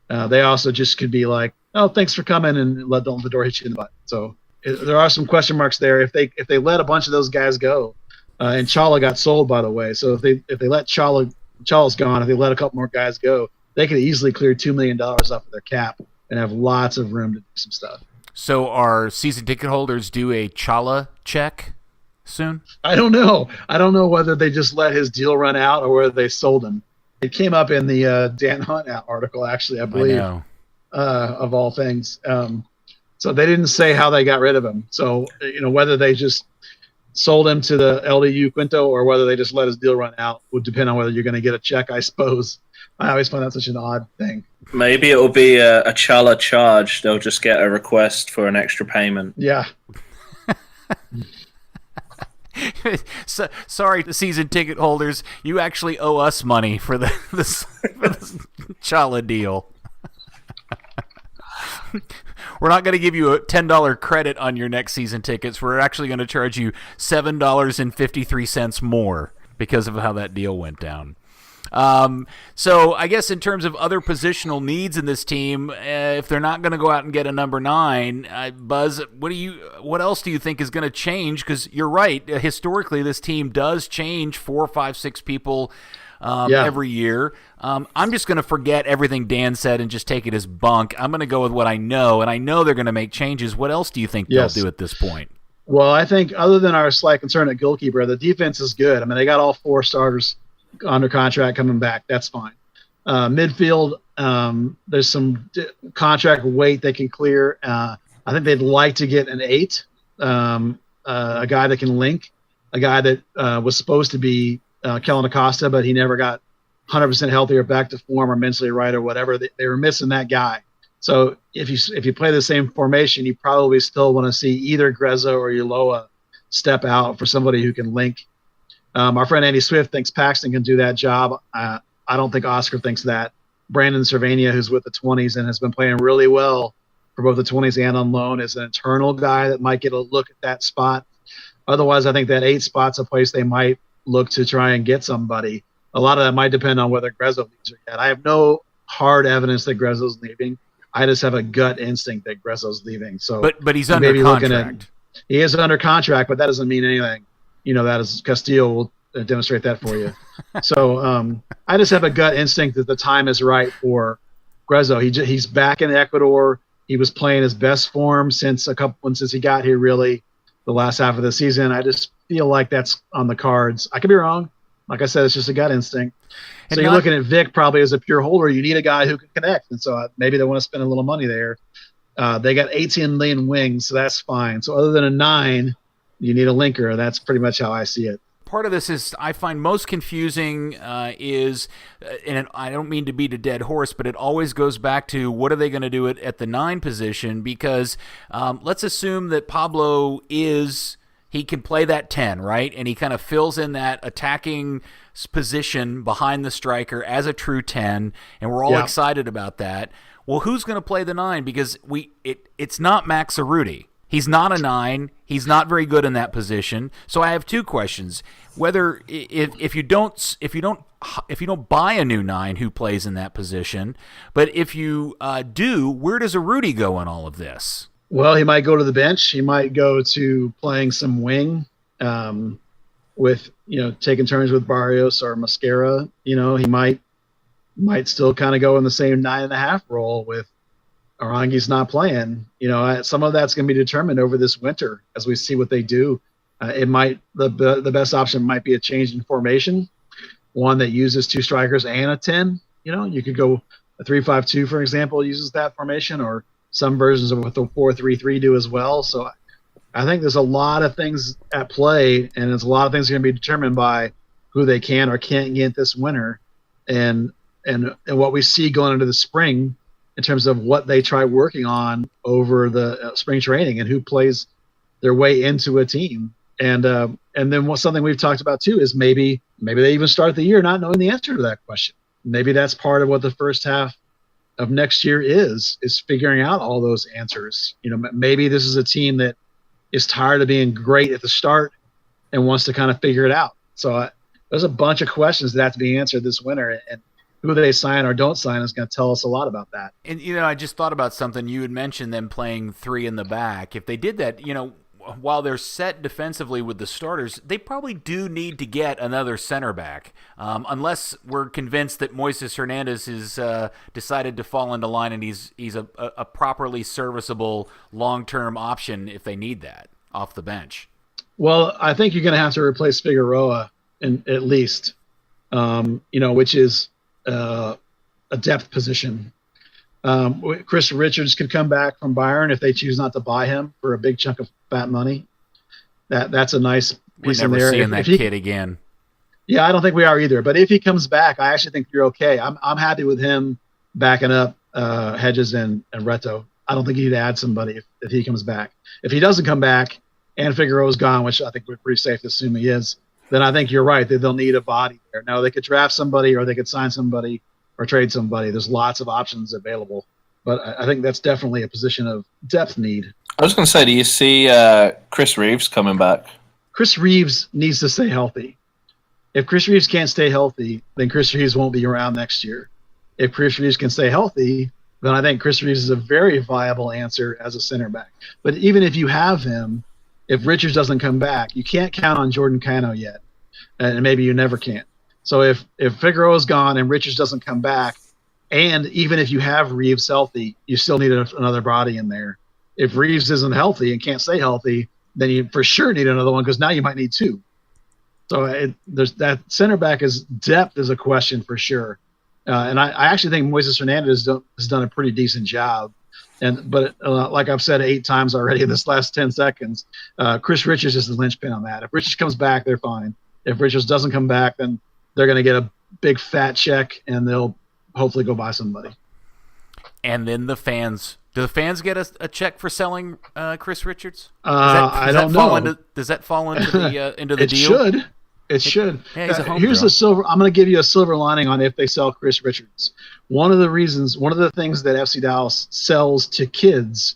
they also just could be like, oh, thanks for coming, and let the door hit you in the butt. So there are some question marks there. If they let a bunch of those guys go, and Chala got sold, by the way. So if they let Chala's gone, if they let a couple more guys go, they could easily clear $2 million off of their cap and have lots of room to do some stuff. So are season ticket holders due a Chala check soon? I don't know. I don't know whether they just let his deal run out or whether they sold him. It came up in the Dan Hunt article, actually, I believe, of all things. So they didn't say how they got rid of him. So, whether they just sold him to the LDU Quinto or whether they just let his deal run out would depend on whether you're going to get a check, I suppose. I always find that such an odd thing. Maybe it'll be a Chala charge. They'll just get a request for an extra payment. Yeah. So, sorry, season ticket holders. You actually owe us money for this Chala deal. We're not going to give you a $10 credit on your next season tickets. We're actually going to charge you $7.53 more because of how that deal went down. So I guess in terms of other positional needs in this team, if they're not going to go out and get a number 9, Buzz, what else do you think is going to change? Because you're right, historically this team does change 4, 5, 6 people every year. I'm just going to forget everything Dan said and just take it as bunk. I'm going to go with what I know, and I know they're going to make changes. What else do you think they'll do at this point? Well, I think other than our slight concern at goalkeeper, the defense is good. I mean, they got all 4 starters under contract coming back. That's fine. Midfield, there's some contract weight they can clear. I think they'd like to get an 8, a guy that can link, a guy that was supposed to be Kellen Acosta, but he never got 100% healthy or back to form or mentally right or whatever. They were missing that guy. So if you play the same formation, you probably still want to see either Grezzo or Uloa step out for somebody who can link. Our friend Andy Swift thinks Paxton can do that job. I don't think Oscar thinks that. Brandon Cervania, who's with the 20s and has been playing really well for both the 20s and on loan, is an internal guy that might get a look at that spot. Otherwise, I think that 8 spot's a place they might look to try and get somebody. A lot of that might depend on whether Grezzo leaves or yet. I have no hard evidence that Grezzo's leaving. I just have a gut instinct that Grezzo's leaving. So, but he's under contract. He is under contract, but that doesn't mean anything. That is Castillo will demonstrate that for you. So I just have a gut instinct that the time is right for Grezzo. He's back in Ecuador. He was playing his best form since he got here, really, the last half of the season. I just feel like that's on the cards. I could be wrong. Like I said, it's just a gut instinct. So you're looking at Vic probably as a pure holder. You need a guy who can connect. And so maybe they want to spend a little money there. They got 18 million wings, so that's fine. So other than a 9, you need a linker. That's pretty much how I see it. Part of this is I find most confusing is, and I don't mean to beat a dead horse, but it always goes back to what are they going to do at the 9 position? Because let's assume that Pablo he can play that 10, right? And he kind of fills in that attacking position behind the striker as a true 10, and we're all excited about that. Well, who's going to play the 9? Because it's not Max Cerruti. He's not a 9. He's not very good in that position. So I have 2 questions: whether if you don't buy a new 9 who plays in that position, but if you do, where does Cerruti go in all of this? Well, he might go to the bench. He might go to playing some wing, with taking turns with Barrios or Mosquera. He might still kind of go in the same 9.5 role with Arangui's not playing. Some of that's going to be determined over this winter as we see what they do. The best option might be a change in formation, one that uses 2 strikers and a 10. You could go a 3-5-2, for example, uses that formation, or some versions of what the 4-3-3 do as well. So I think there's a lot of things at play, and there's a lot of things going to be determined by who they can or can't get this winter, and what we see going into the spring in terms of what they try working on over the spring training and who plays their way into a team. And then something we've talked about too is maybe they even start the year not knowing the answer to that question. Maybe that's part of what the first half of next year is figuring out all those answers. Maybe this is a team that is tired of being great at the start and wants to kind of figure it out. So there's a bunch of questions that have to be answered this winter, and who they sign or don't sign is going to tell us a lot about that. And, I just thought about something. You had mentioned them playing 3 in the back. If they did that, while they're set defensively with the starters, they probably do need to get another center back, unless we're convinced that Moises Hernandez has decided to fall into line and he's a properly serviceable long-term option if they need that off the bench. Well, I think you're going to have to replace Figueroa at least, which is a depth position. Chris Richards could come back from Bayern if they choose not to buy him for a big chunk of fat money. That's a nice piece in there. We're never seeing that kid again. Yeah, I don't think we are either. But if he comes back, I actually think you're okay. I'm happy with him backing up Hedges and Reto. I don't think he'd add somebody if he comes back. If he doesn't come back and Figueroa's gone, which I think we're pretty safe to assume he is, then I think you're right that they'll need a body there. Now, they could draft somebody or they could sign somebody or trade somebody. There's lots of options available. But I think that's definitely a position of depth need. I was going to say, do you see Chris Reeves coming back? Chris Reeves needs to stay healthy. If Chris Reeves can't stay healthy, then Chris Reeves won't be around next year. If Chris Reeves can stay healthy, then I think Chris Reeves is a very viable answer as a center back. But even if you have him, if Richards doesn't come back, you can't count on Jordan Cano yet. And maybe you never can. So if Figueroa's gone and Richards doesn't come back, and even if you have Reeves healthy, you still need another body in there. If Reeves isn't healthy and can't stay healthy, then you for sure need another one, because now you might need 2. So there's that center back depth is a question for sure. And I actually think Moises Hernandez has done a pretty decent job. But like I've said 8 times already in this last 10 seconds, Chris Richards is the linchpin on that. If Richards comes back, they're fine. If Richards doesn't come back, then they're going to get a big fat check, and they'll hopefully go buy somebody. And then the fans. Do the fans get a check for selling Chris Richards? I don't know. Does that fall into the it deal? It should. Yeah, he's a here's the silver. I'm going to give you a silver lining on if they sell Chris Richards. One of the things that FC Dallas sells to kids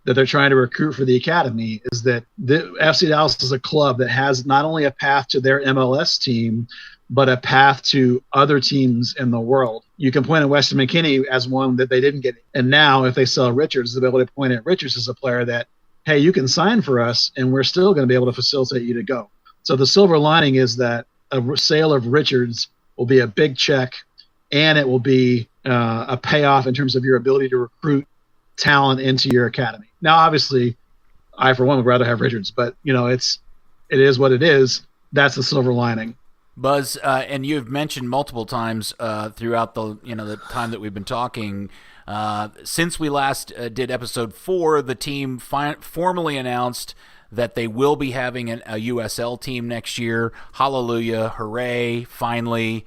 that they're trying to recruit for the academy is that the FC Dallas is a club that has not only a path to their MLS team, but a path to other teams in the world. You can point at Weston McKennie as one that they didn't get. And now if they sell Richards, they'll be able to point at Richards as a player that, hey, you can sign for us and we're still going to be able to facilitate you to go. So the silver lining is that a sale of Richards will be a big check, and it will be a payoff in terms of your ability to recruit talent into your academy. Now, obviously, I for one would rather have Richards, but it is what it is. That's the silver lining. Buzz, and you've mentioned multiple times throughout the time that we've been talking. Since we last did episode 4, the team formally announced that they will be having a USL team next year. Hallelujah, hooray, finally.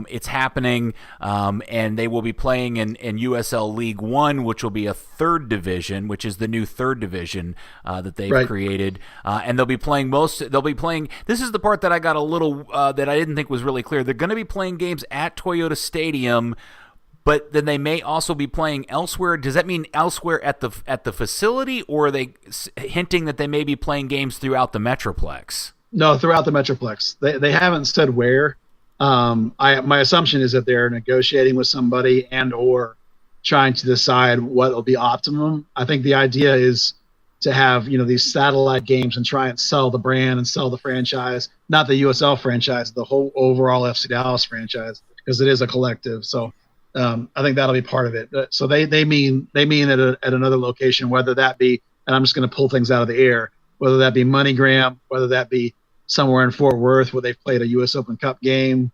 It's happening, and they will be playing in USL League One, which will be a third division, which is the new third division that they've created. And they'll be playing this is the part that I got a little, that I didn't think was really clear. They're going to be playing games at Toyota Stadium, but then they may also be playing elsewhere. Does that mean elsewhere at the facility, or are they hinting that they may be playing games throughout the Metroplex? No, throughout the Metroplex. They haven't said where. My assumption is that they're negotiating with somebody and or trying to decide what will be optimum. I think the idea is to have these satellite games and try and sell the brand and sell the franchise, not the USL franchise, the whole overall FC Dallas franchise, because it is a collective. So I think that'll be part of it. So they mean at another location, whether that be, and I'm just going to pull things out of the air, whether that be MoneyGram, whether that be somewhere in Fort Worth where they've played a U.S. Open Cup game,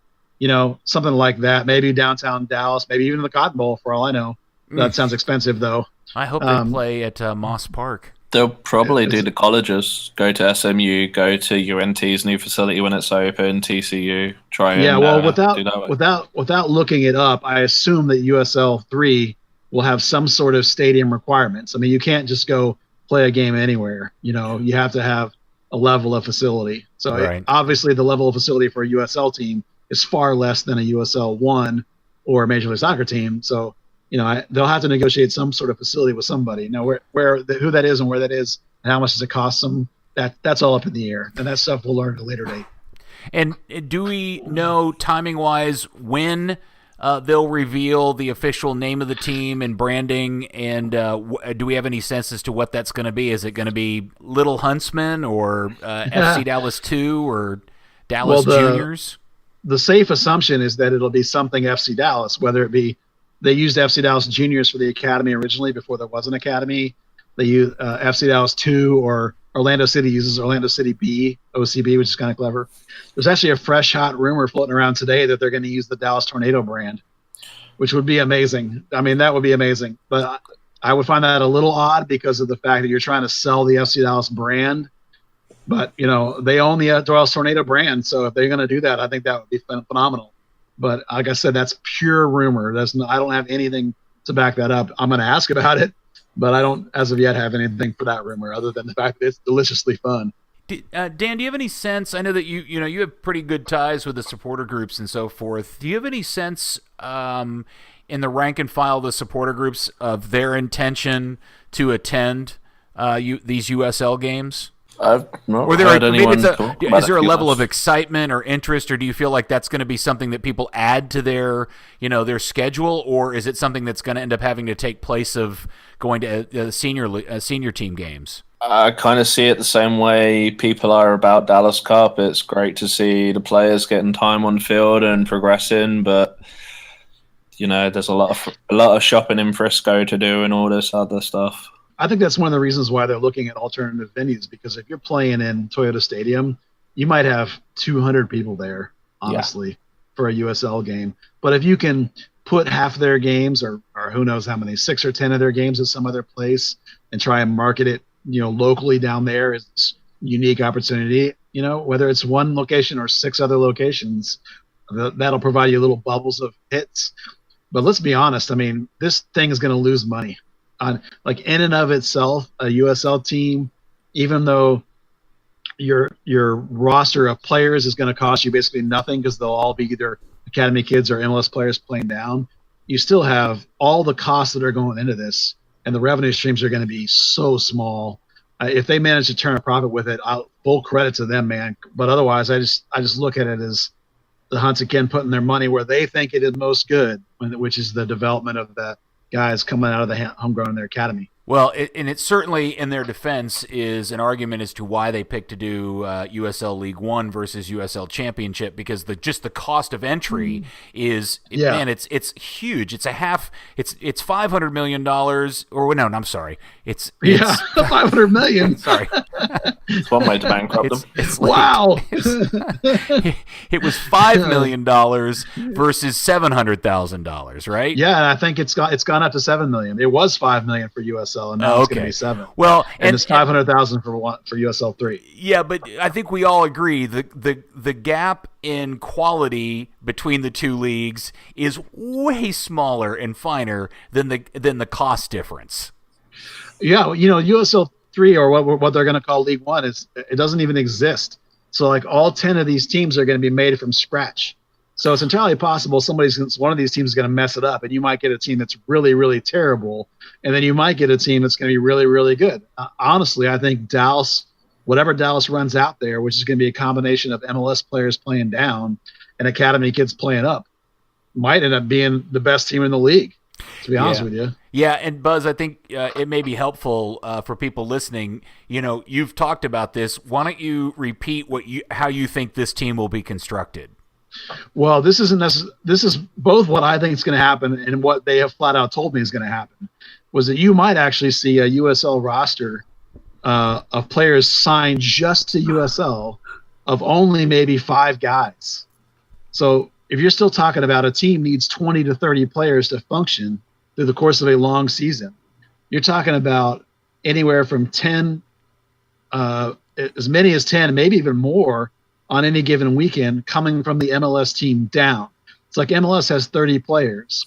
something like that. Maybe downtown Dallas, maybe even the Cotton Bowl for all I know. That sounds expensive though. I hope they play at Moss Park. They'll probably do the colleges, go to SMU, go to UNT's new facility when it's open, TCU, try and without looking it up, I assume that USL 3 will have some sort of stadium requirements. I mean, you can't just go play a game anywhere. You have to have a level of facility. So obviously the level of facility for a USL team is far less than a USL 1 or a Major League Soccer team. So they'll have to negotiate some sort of facility with somebody. Now, who that is and where that is and how much does it cost them, that's all up in the air. And that stuff we'll learn at a later date. And do we know, timing-wise, when they'll reveal the official name of the team and branding? And do we have any sense as to what that's going to be? Is it going to be Little Huntsman or FC Dallas 2 or Dallas Juniors? The safe assumption is that it'll be something FC Dallas, whether it be they used FC Dallas Juniors for the academy originally before there was an academy. They use FC Dallas 2, or Orlando City uses Orlando City B, OCB, which is kind of clever. There's actually a fresh, hot rumor floating around today that they're going to use the Dallas Tornado brand, which would be amazing. I mean, that would be amazing. But I would find that a little odd because of the fact that you're trying to sell the FC Dallas brand. But, they own the Dallas Tornado brand. So if they're going to do that, I think that would be phenomenal. But like I said, that's pure rumor. I don't have anything to back that up. I'm going to ask about it, but I don't, as of yet, have anything for that rumor other than the fact that it's deliciously fun. Dan, do you have any sense? I know that you have pretty good ties with the supporter groups and so forth. Do you have any sense in the rank and file of the supporter groups of their intention to attend these USL games? I've not heard anyone talk about it. Is there a level of excitement or interest, or do you feel like that's going to be something that people add to their schedule, or is it something that's going to end up having to take place of going to senior team games? I kind of see it the same way people are about Dallas Cup. It's great to see the players getting time on field and progressing, but there's a lot of shopping in Frisco to do and all this other stuff. I think that's one of the reasons why they're looking at alternative venues, because if you're playing in Toyota Stadium, you might have 200 people there, honestly, for a USL game. But if you can put half their games, or who knows how many, 6 or 10 of their games at some other place, and try and market it, locally down there as this unique opportunity, whether it's one location or 6 other locations, that'll provide you little bubbles of hits. But let's be honest, I mean, this thing is going to lose money. In and of itself, a USL team, even though your roster of players is going to cost you basically nothing because they'll all be either academy kids or MLS players playing down, you still have all the costs that are going into this and the revenue streams are going to be so small. If they manage to turn a profit with it, full credit to them, man. But otherwise, I just look at it as the Hunts again putting their money where they think it is most good, which is the development of the guys coming out of the homegrown in their academy. Well, and it certainly, in their defense, is an argument as to why they picked to do USL League One versus USL Championship, because just the cost of entry is, man, it's huge. It's it's $500 million, or no, I'm sorry, it's $500 million. Sorry, it's one way to bankrupt them. Wow, it was $5 million versus $700,000, right? Yeah, and I think it's gone up to $7 million. It was $5 million for USL. And now it's going to be $7 million. Well, and it's $500,000 for USL 3. Yeah, but I think we all agree the gap in quality between the two leagues is way smaller and finer than the cost difference. Yeah, USL 3, or what they're going to call League One, it doesn't even exist. So like all 10 of these teams are going to be made from scratch. So it's entirely possible one of these teams is going to mess it up, and you might get a team that's really, really terrible, and then you might get a team that's going to be really, really good. Honestly, I think Dallas, whatever Dallas runs out there, which is going to be a combination of MLS players playing down and academy kids playing up, might end up being the best team in the league, to be honest with you. Yeah, and Buzz, I think it may be helpful for people listening. You've talked about this. Why don't you repeat how you think this team will be constructed? Well, this is both what I think is going to happen and what they have flat out told me is going to happen. Was that you might actually see a USL roster of players signed just to USL of only maybe 5 guys. So if you're still talking about a team needs 20 to 30 players to function through the course of a long season, you're talking about anywhere from 10, as many as 10, maybe even more on any given weekend coming from the MLS team down. It's like MLS has 30 players.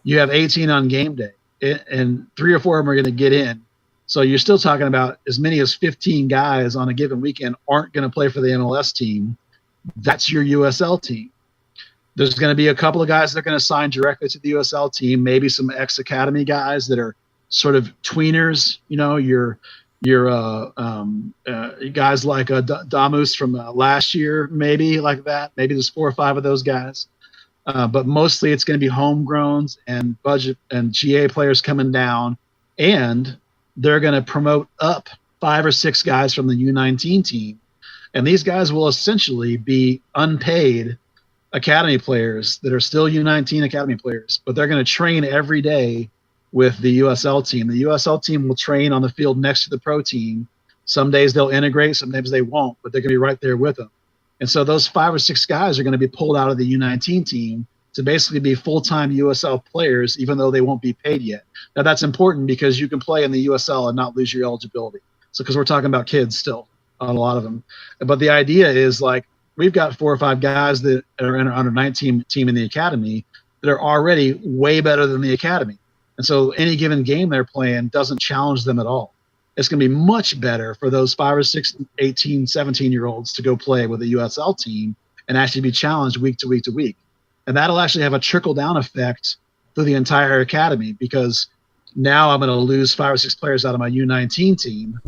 You have 18 on game day, and 3 or 4 of them are going to get in. So you're still talking about as many as 15 guys on a given weekend aren't going to play for the MLS team. That's your USL team. There's going to be a couple of guys that are going to sign directly to the USL team, maybe some ex-academy guys that are sort of tweeners, your guys like Damus from last year, maybe like that. Maybe there's 4 or 5 of those guys. But mostly it's going to be homegrowns and budget and GA players coming down. And they're going to promote up 5 or 6 guys from the U19 team. And these guys will essentially be unpaid academy players that are still U19 academy players. But they're going to train every day with the USL team. The USL team will train on the field next to the pro team. Some days they'll integrate, some days they won't, but they're going to be right there with them. And so those 5 or 6 guys are going to be pulled out of the U19 team to basically be full-time USL players, even though they won't be paid yet. Now that's important because you can play in the USL and not lose your eligibility. So because we're talking about kids still on a lot of them. But the idea is like we've got 4 or 5 guys that are in our under 19 team in the academy that are already way better than the academy. And so any given game they're playing doesn't challenge them at all. It's going to be much better for those 5 or 6, 18, 17-year-olds to go play with a USL team and actually be challenged week to week to week. And that'll actually have a trickle-down effect through the entire academy because now I'm going to lose 5 or 6 players out of my U19 team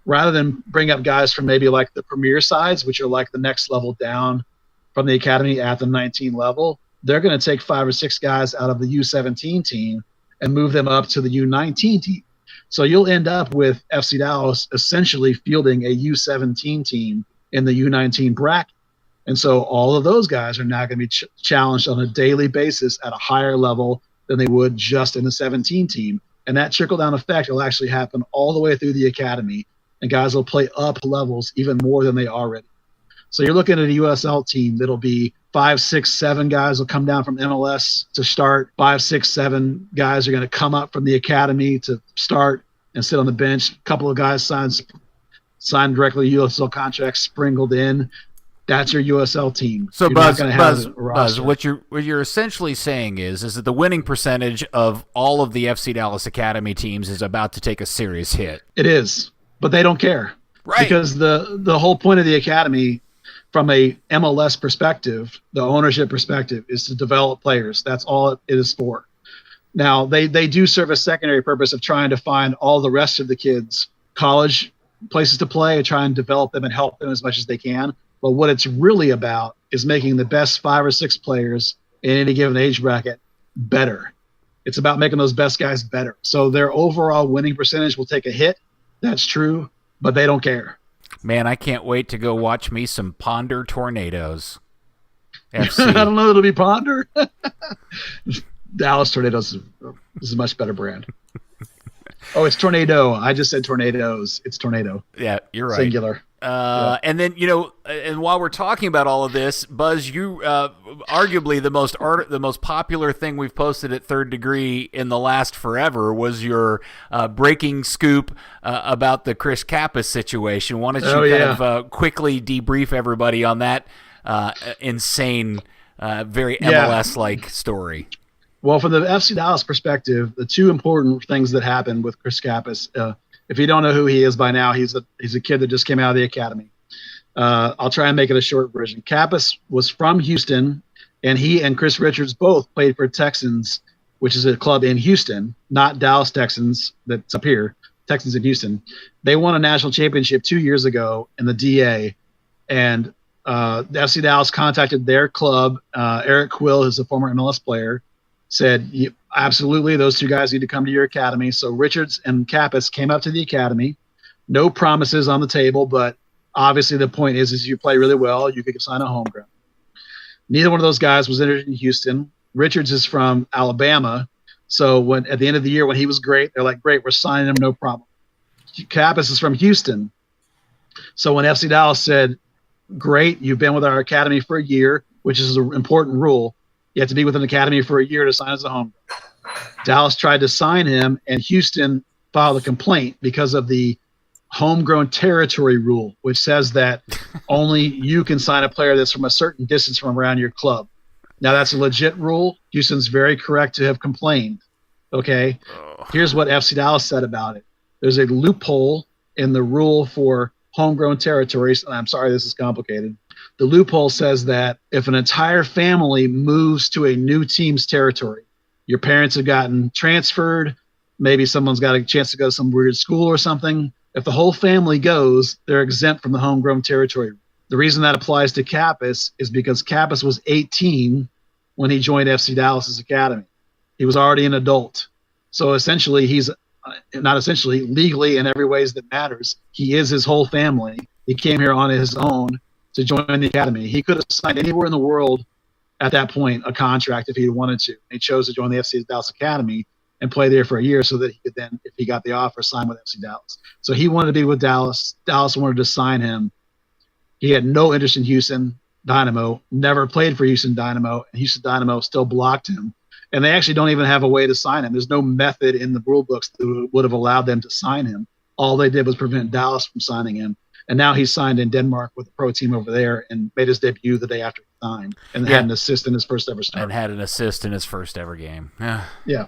rather than bring up guys from maybe like the premier sides, which are like the next level down from the academy at the 19 level. They're going to take 5 or 6 guys out of the U17 team and move them up to the U19 team. So you'll end up with FC Dallas essentially fielding a U17 team in the U19 bracket. And so all of those guys are now going to be challenged on a daily basis at a higher level than they would just in the 17 team. And that trickle-down effect will actually happen all the way through the academy, and guys will play up levels even more than they already. So you're looking at a USL team that'll be 5, 6, 7 guys will come down from MLS to start. 5, 6, 7 guys are going to come up from the academy to start and sit on the bench. A couple of guys signed directly USL contracts sprinkled in. That's your USL team. So Buzz, what you're essentially saying is that the winning percentage of all of the FC Dallas Academy teams is about to take a serious hit. It is, but they don't care. Right. Because the whole point of the academy from a MLS perspective, the ownership perspective, is to develop players. That's all it is for. Now, they do serve a secondary purpose of trying to find all the rest of the kids college places to play and try and develop them and help them as much as they can. But what it's really about is making the best 5 or 6 players in any given age bracket better. It's about making those best guys better. So their overall winning percentage will take a hit. That's true, but they don't care. Man, I can't wait to go watch me some Ponder Tornadoes. FC. I don't know. It'll be Ponder. Dallas Tornadoes is a much better brand. Oh, it's Tornado. I just said Tornadoes. It's Tornado. Yeah, you're right. Singular. And then, and while we're talking about all of this, Buzz, you arguably the most popular thing we've posted at Third Degree in the last forever was your breaking scoop about the Chris Cappis situation. Why don't you kind of quickly debrief everybody on that insane, very MLS-like story? Well, from the FC Dallas perspective, the two important things that happened with Chris Cappis, if you don't know who he is by now, he's a kid that just came out of the academy. I'll try and make it a short version. Cappis was from Houston, and he and Chris Richards both played for Texans, which is a club in Houston, not Dallas Texans that's up here, Texans in Houston. They won a national championship 2 years ago in the DA, and the FC Dallas contacted their club. Eric Quill, who's a former MLS player, said, absolutely, those two guys need to come to your academy. So Richards and Cappis came up to the academy. No promises on the table, but obviously the point is you play really well, you could sign a homegrown. Neither one of those guys was interested in Houston. Richards is from Alabama. So at the end of the year when he was great, they're like, great, we're signing him, no problem. Cappis is from Houston. So when FC Dallas said, great, you've been with our academy for a year, which is an important rule. You have to be with an academy for a year to sign as a homegrown. Dallas tried to sign him, and Houston filed a complaint because of the homegrown territory rule, which says that only you can sign a player that's from a certain distance from around your club. Now, that's a legit rule. Houston's very correct to have complained. Okay? Here's what FC Dallas said about it. There's a loophole in the rule for homegrown territories. And I'm sorry, this is complicated. The loophole says that if an entire family moves to a new team's territory, your parents have gotten transferred, maybe someone's got a chance to go to some weird school or something. If the whole family goes, they're exempt from the homegrown territory. The reason that applies to Cappis is because Cappis was 18 when he joined FC Dallas's academy. He was already an adult. So essentially, legally in every ways that matters, he is his whole family. He came here on his own to join the academy. He could have signed anywhere in the world at that point a contract if he wanted to. He chose to join the FC Dallas Academy and play there for a year so that he could then, if he got the offer, sign with FC Dallas. So he wanted to be with Dallas. Dallas wanted to sign him. He had no interest in Houston Dynamo, never played for Houston Dynamo, and Houston Dynamo still blocked him. And they actually don't even have a way to sign him. There's no method in the rule books that would have allowed them to sign him. All they did was prevent Dallas from signing him. And now he's signed in Denmark with the pro team over there and made his debut the day after he signed and had an assist in his first ever start. And had an assist in his first ever game. Yeah.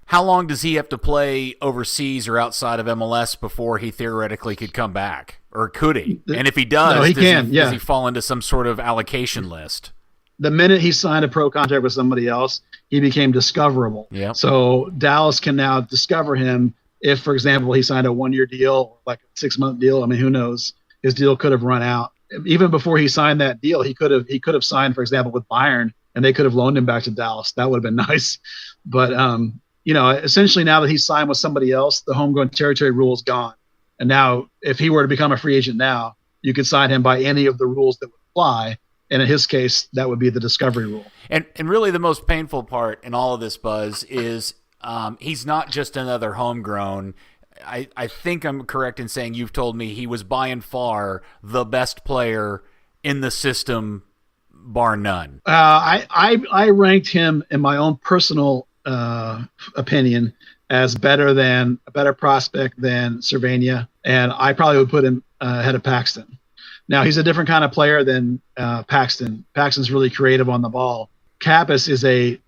How long does he have to play overseas or outside of MLS before he theoretically could come back? Or could he? And if he does, does he fall into some sort of allocation list? The minute he signed a pro contract with somebody else, he became discoverable. Yep. So Dallas can now discover him if, for example, he signed a 1-year deal, like a 6-month deal. I mean, who knows? His deal could have run out. Even before he signed that deal, he could have signed, for example, with Bayern, and they could have loaned him back to Dallas. That would have been nice. But, essentially now that he's signed with somebody else, the homegrown territory rule is gone. And now if he were to become a free agent now, you could sign him by any of the rules that would apply. And in his case, that would be the discovery rule. And really the most painful part in all of this, Buzz, is he's not just another homegrown. I think I'm correct in saying you've told me he was by and far the best player in the system, bar none. I ranked him in my own personal opinion as a better prospect than Cervania, and I probably would put him ahead of Paxton. Now, he's a different kind of player than Paxton. Paxton's really creative on the ball. Cappis is a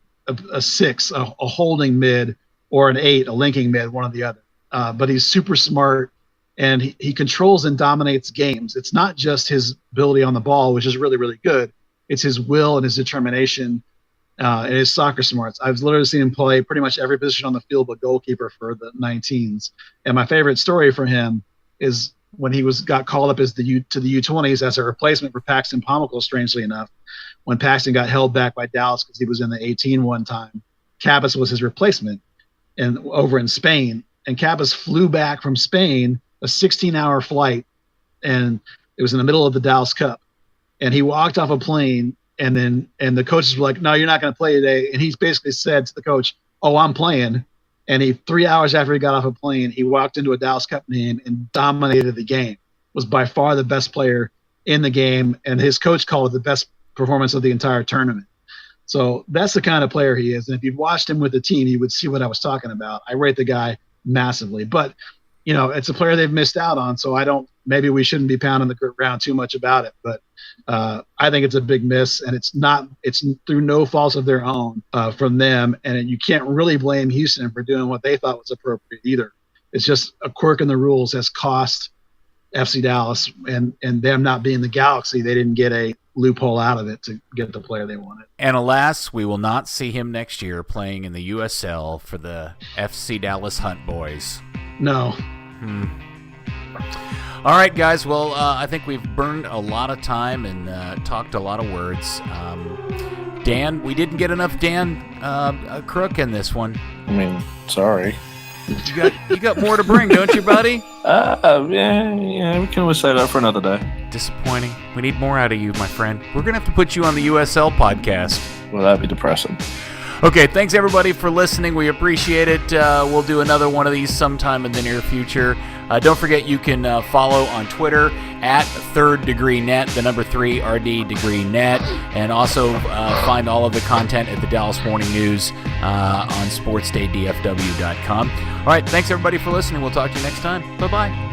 6, a holding mid, or an 8, a linking mid, one or the other. But he's super smart, and he controls and dominates games. It's not just his ability on the ball, which is really, really good. It's his will and his determination and his soccer smarts. I've literally seen him play pretty much every position on the field but goalkeeper for the 19s. And my favorite story for him is when he got called up as to the U20s as a replacement for Paxton Pomykal, strangely enough. When Paxton got held back by Dallas because he was in the 18 one time, Cappis was his replacement and over in Spain. And Cappis flew back from Spain, a 16-hour flight, and it was in the middle of the Dallas Cup. And he walked off a plane, and the coaches were like, "No, you're not going to play today." And he basically said to the coach, "Oh, I'm playing." And 3 hours after he got off a plane, he walked into a Dallas Cup game and dominated the game. Was by far the best player in the game, and his coach called it the best performance of the entire tournament. So that's the kind of player he is. And if you'd watched him with the team, you would see what I was talking about. I rate the guy massively, but it's a player they've missed out on. So maybe we shouldn't be pounding the ground too much about it, but I think it's a big miss, and it's through no fault of their own from them. And you can't really blame Houston for doing what they thought was appropriate either. It's just a quirk in the rules has cost FC Dallas, and them not being the Galaxy, they didn't get a loophole out of it to get the player they wanted. And alas, we will not see him next year playing in the USL for the FC Dallas Hunt Boys. No. All right, guys. Well, I think we've burned a lot of time and talked a lot of words. Dan, we didn't get enough Dan Crook in this one. I mean, sorry. You got more to bring, don't you, buddy? Yeah, we can always say that for another day. Disappointing. We need more out of you, my friend. We're going to have to put you on the USL podcast. Well, that'd be depressing. Okay, thanks everybody for listening. We appreciate it. We'll do another one of these sometime in the near future. Don't forget you can follow on Twitter at 3rd Degree Net, the number 3 RD Degree Net, and also find all of the content at the Dallas Morning News on sportsdaydfw.com. All right, thanks everybody for listening. We'll talk to you next time. Bye-bye.